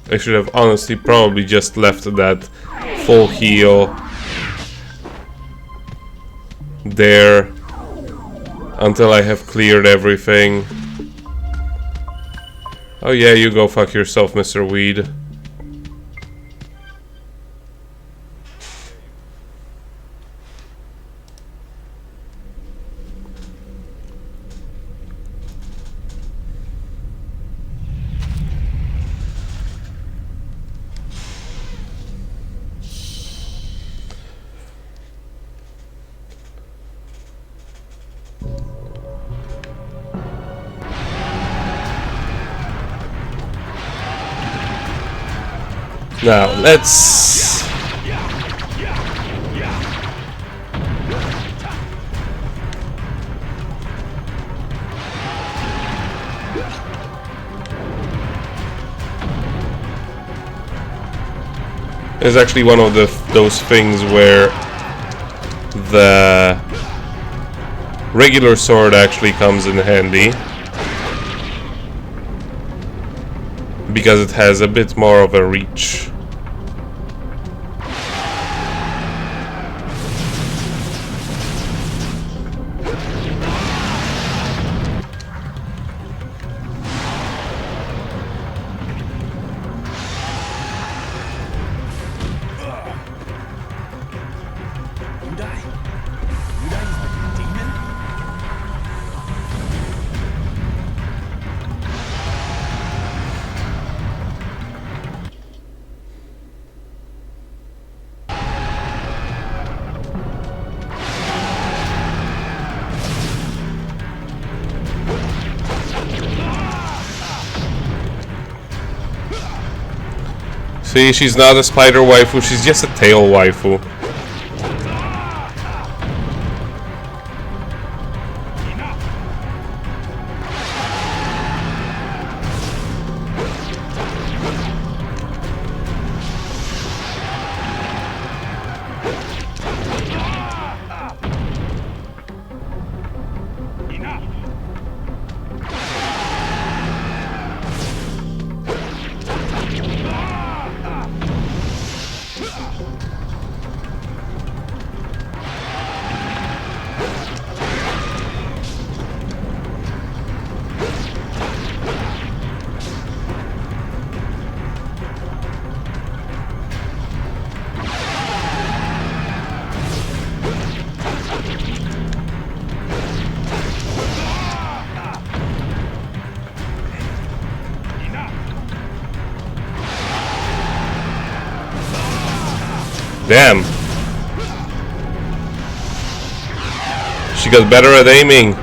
S1: I should have honestly probably just left that full heal there until I have cleared everything. Oh yeah, you go fuck yourself, Mr. Weed. Now, let's... It's actually one of those things where the regular sword actually comes in handy, because it has a bit more of a reach. See, she's not a spider waifu, she's just a tail waifu. Damn. She got better at aiming.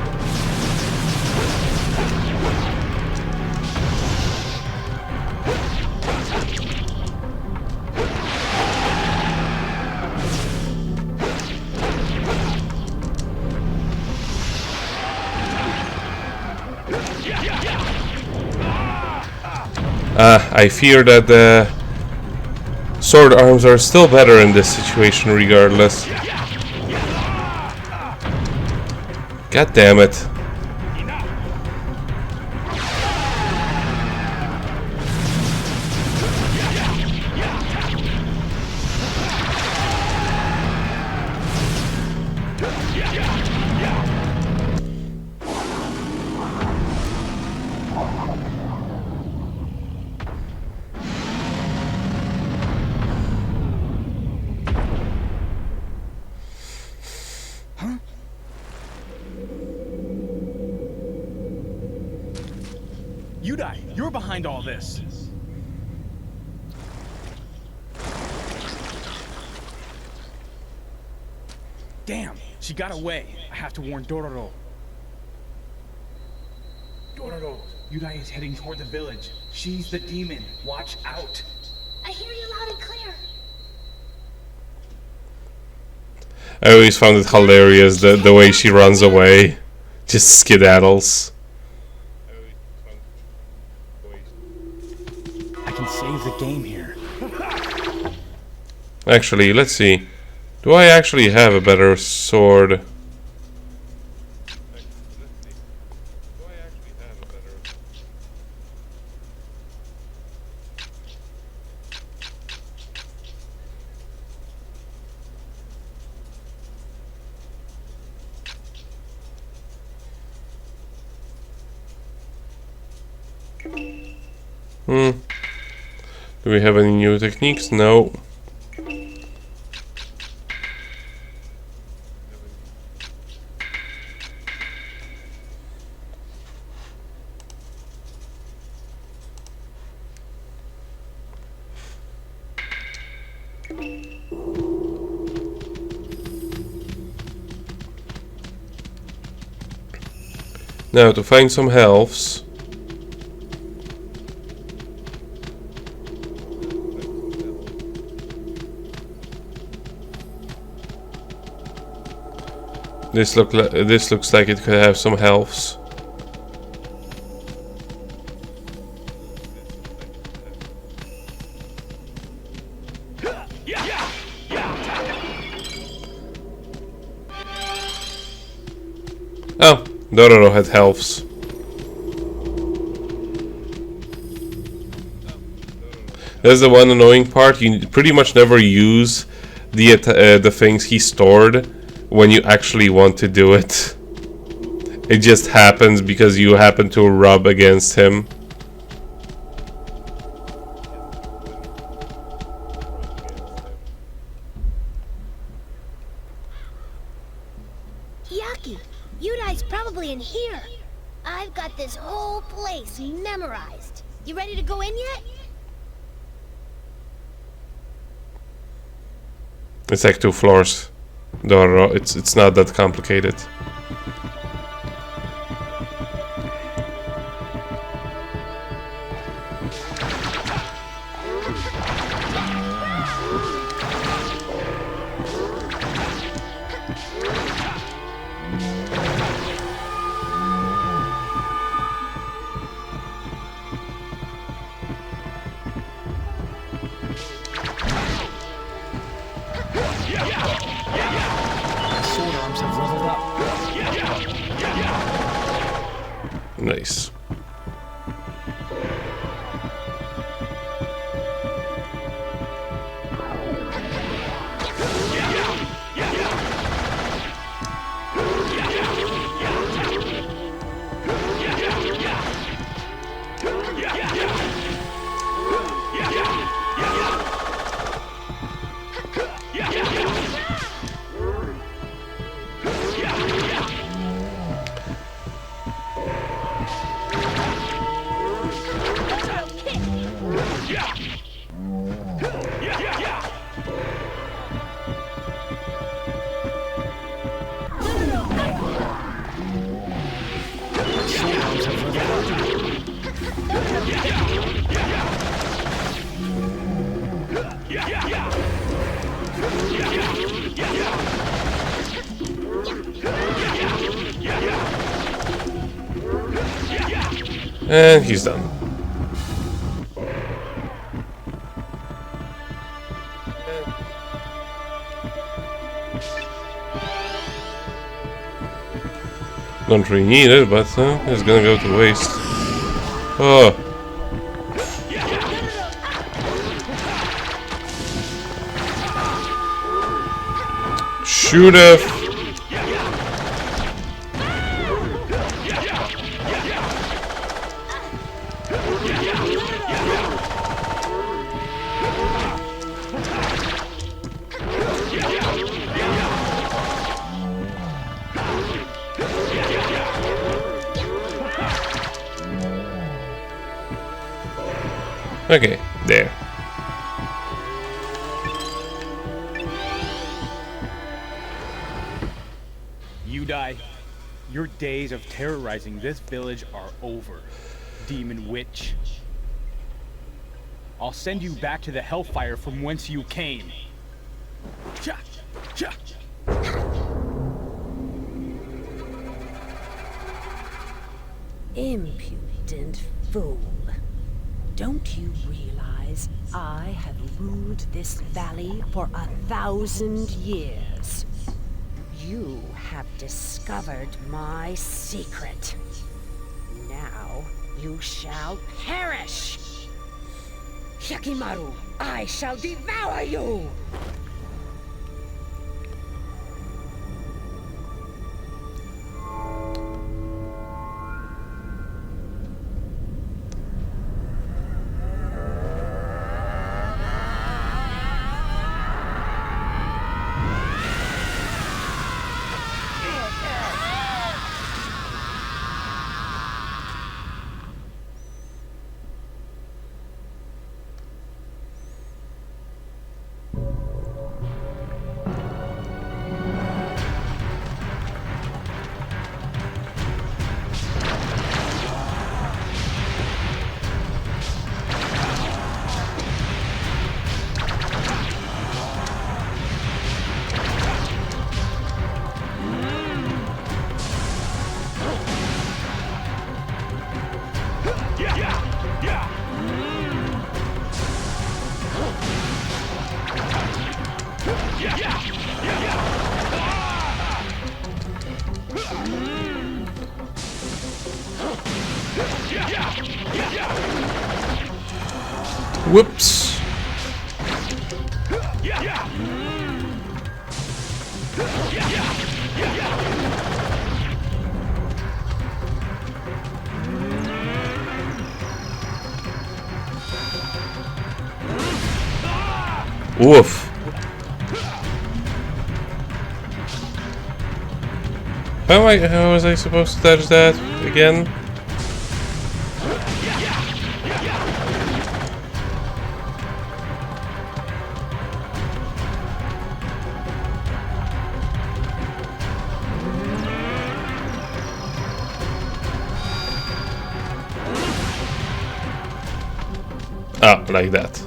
S1: I fear that the sword arms are still better in this situation regardless. God damn it.
S4: Yudai, you're behind all this. Damn, she got away. I have to warn Dororo. Dororo, Yudai is heading toward the village. She's the demon. Watch out.
S5: I hear you loud and clear.
S1: I always found it hilarious the way she runs away. Just skedaddles.
S4: I can save the game here.
S1: Actually, let's see. Do I actually have a better sword? Do we have any new techniques? No. Now to find some healths. This looks like it could have some healths. Oh, Dororo had healths. That's the one annoying part. You pretty much never use the things he stored when you actually want to do it. It just happens because you happen to rub against him.
S5: Yaki, Yudai's probably in here. I've got this whole place memorized. You ready to go in yet?
S1: It's like 2 floors. Dororo, it's not that complicated.
S10: Sword arms have leveled up.
S1: Nice. And he's done. Don't really need it, but it's gonna go to waste. Oh. Should've. Okay, there.
S4: Yudai, your days of terrorizing this village are over. demon witch. I'll send you back to the hellfire from whence you came. Cha! Cha!
S8: Impudent fool. Don't you realize I have ruled this valley for 1,000 years? You have discovered my secret. Now you shall perish! Hyakimaru, I shall devour you!
S1: Whoops. Woof. How was I supposed to dodge that again? Ah, like that.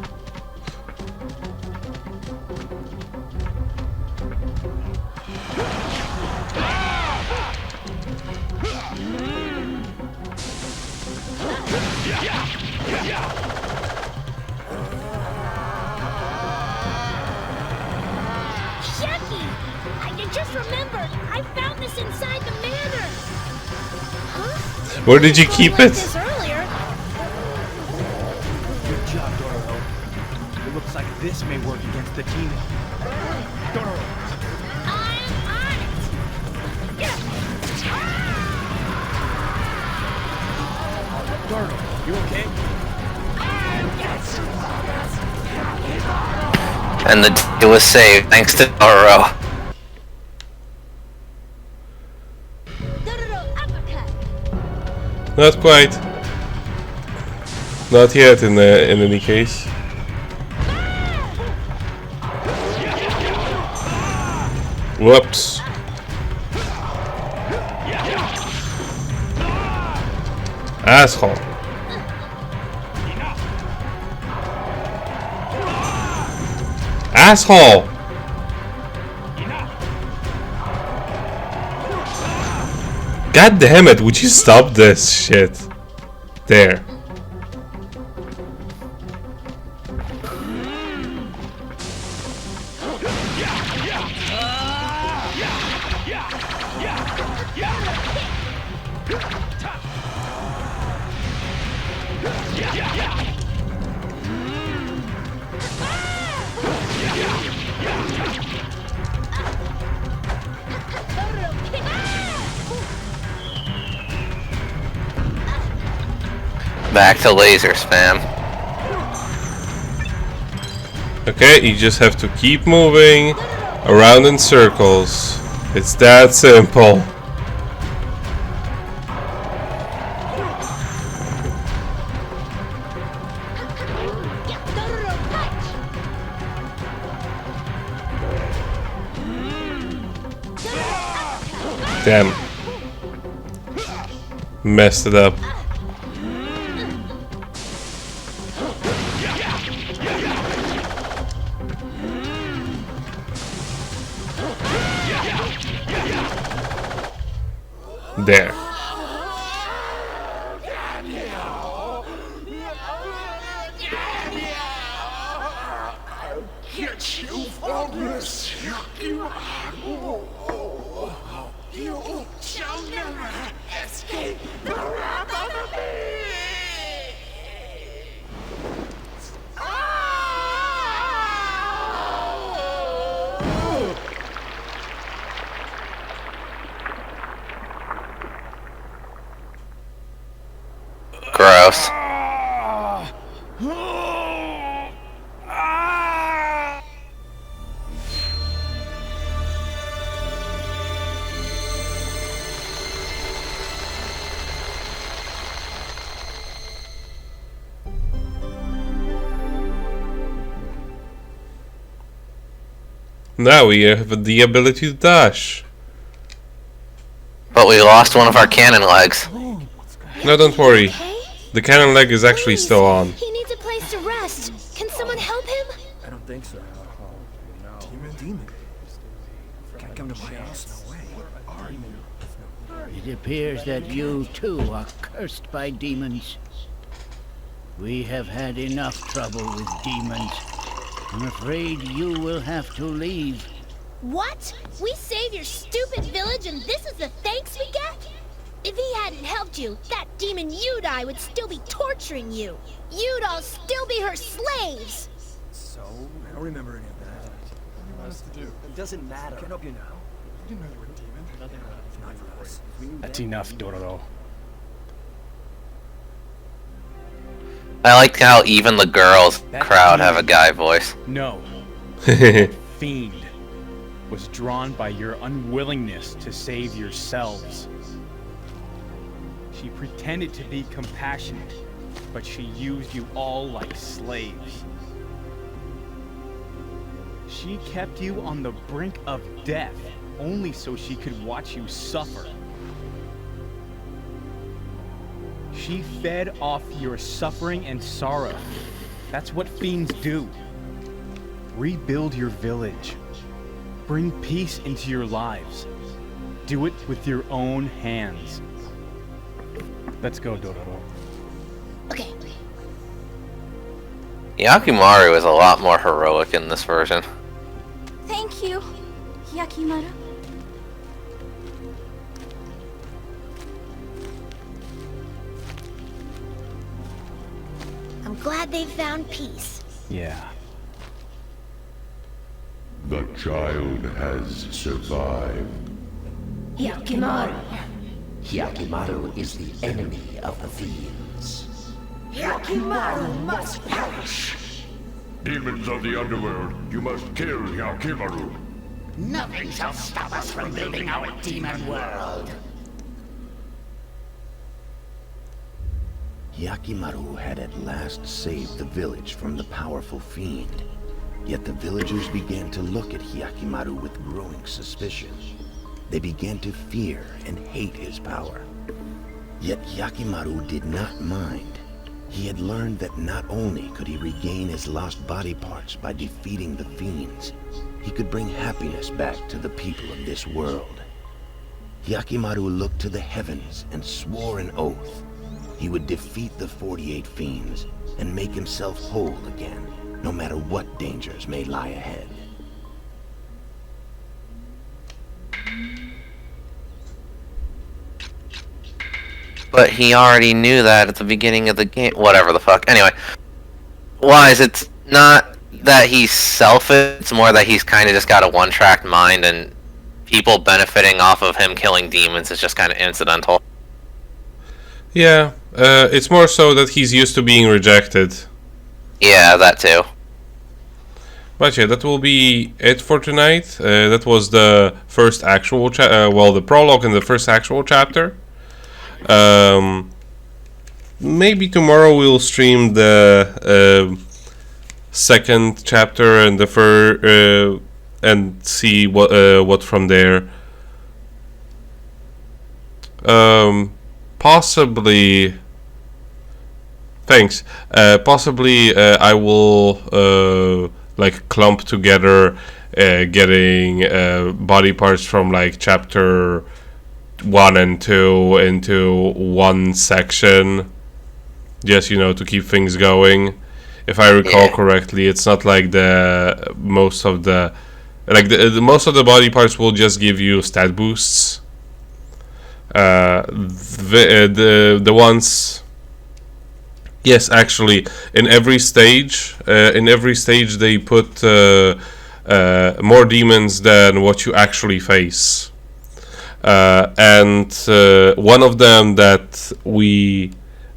S1: Where did you keep it?
S4: Good job, Dororo. It looks like this may work against the demon. Dororo.
S5: I'm on it.
S4: Dororo, you okay?
S2: And the day was saved thanks to Dororo.
S1: Not quite. Not yet in any case. Whoops. Asshole. Asshole! God damn it, would you stop this shit? There.
S2: Back to laser spam.
S1: Okay, you just have to keep moving around in circles. It's that simple. Damn. Messed it up.
S11: Get you for this, Yakimaru. You shall never escape the wrath of me.
S2: Gross.
S1: Now we have the ability to dash.
S2: But we lost one of our cannon legs.
S1: No, don't worry. The cannon leg is actually still on.
S5: He needs a place to rest. Can someone help him?
S10: I don't think so. No. Demon? Can't come to my house, no way. Where are you?
S6: It appears that you, too, are cursed by demons. We have had enough trouble with demons. I'm afraid you will have to leave.
S5: What? We saved your stupid village and this is the thanks we get? If he hadn't helped you, that demon Yudai would still be torturing you. You'd all still be her slaves.
S10: So? I don't remember any of that.
S7: What do you want us to do?
S10: It doesn't matter. I can help you now.
S7: We didn't know you were a demon.
S10: Nothing not for us.
S4: That's enough, Dororo.
S2: I like how even the girls crowd have a guy voice.
S4: No. That fiend was drawn by your unwillingness to save yourselves. She pretended to be compassionate, but she used you all like slaves. She kept you on the brink of death, only so she could watch you suffer. She fed off your suffering and sorrow. That's what fiends do. Rebuild your village. Bring peace into your lives. Do it with your own hands. Let's go, Dororo.
S5: Okay.
S2: Yakimaru is a lot more heroic in this version.
S5: Thank you, Yakimaru. I'm glad they found peace.
S4: Yeah.
S12: The child has survived.
S11: Yakimaru. Yakimaru is the enemy of the fiends. Yakimaru must perish.
S12: Demons of the underworld, you must kill Yakimaru.
S11: Nothing shall stop us from building our demon world.
S3: Yakimaru had at last saved the village from the powerful fiend. Yet the villagers began to look at Yakimaru with growing suspicion. They began to fear and hate his power. Yet Yakimaru did not mind. He had learned that not only could he regain his lost body parts by defeating the fiends, he could bring happiness back to the people of this world. Yakimaru looked to the heavens and swore an oath. He would defeat the 48 fiends and make himself whole again, no matter what dangers may lie ahead.
S2: But he already knew that at the beginning of the game. Whatever the fuck. Anyway. Wise, it's not that he's selfish, it's more that he's kind of just got a one-track mind, and people benefiting off of him killing demons is just kind of incidental.
S1: Yeah, it's more so that he's used to being rejected.
S2: Yeah, that too.
S1: But yeah, that will be it for tonight. That was the first actual the prologue and the first actual chapter. Maybe tomorrow we'll stream the second chapter and the and see what from there. Possibly. Thanks. Possibly I will like clump together getting body parts from like chapter 1 and 2 into one section just, you know, to keep things going. If I recall correctly, it's not like the most of the most of the body parts will just give you stat boosts. The ones, yes, actually, in every stage they put more demons than what you actually face. And one of them that we,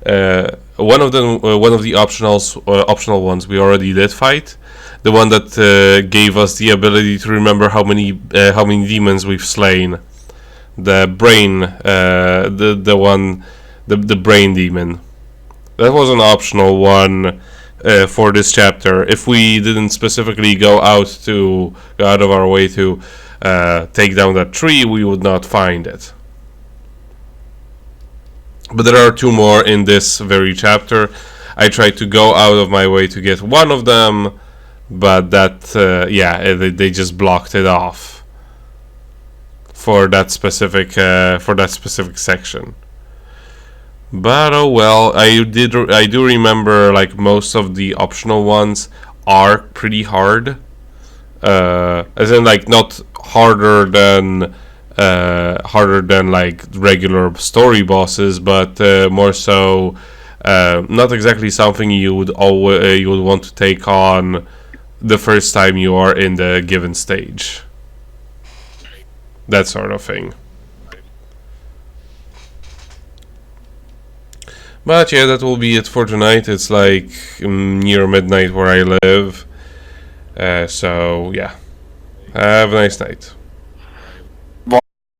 S1: one of the optional ones we already did fight. The one that gave us the ability to remember how many demons we've slain. The brain, the brain demon. That was an optional one for this chapter. If we didn't specifically go out of our way to take down that tree, we would not find it. But there are 2 more in this very chapter. I tried to go out of my way to get one of them, but that they just blocked it off for that specific section. But oh well, I do remember, like, most of the optional ones are pretty hard, as in, like, not harder than like regular story bosses, but more so not exactly something you would want to take on the first time you are in the given stage. That sort of thing. But yeah, that will be it for tonight. It's like near midnight where I live. So yeah, have a nice night.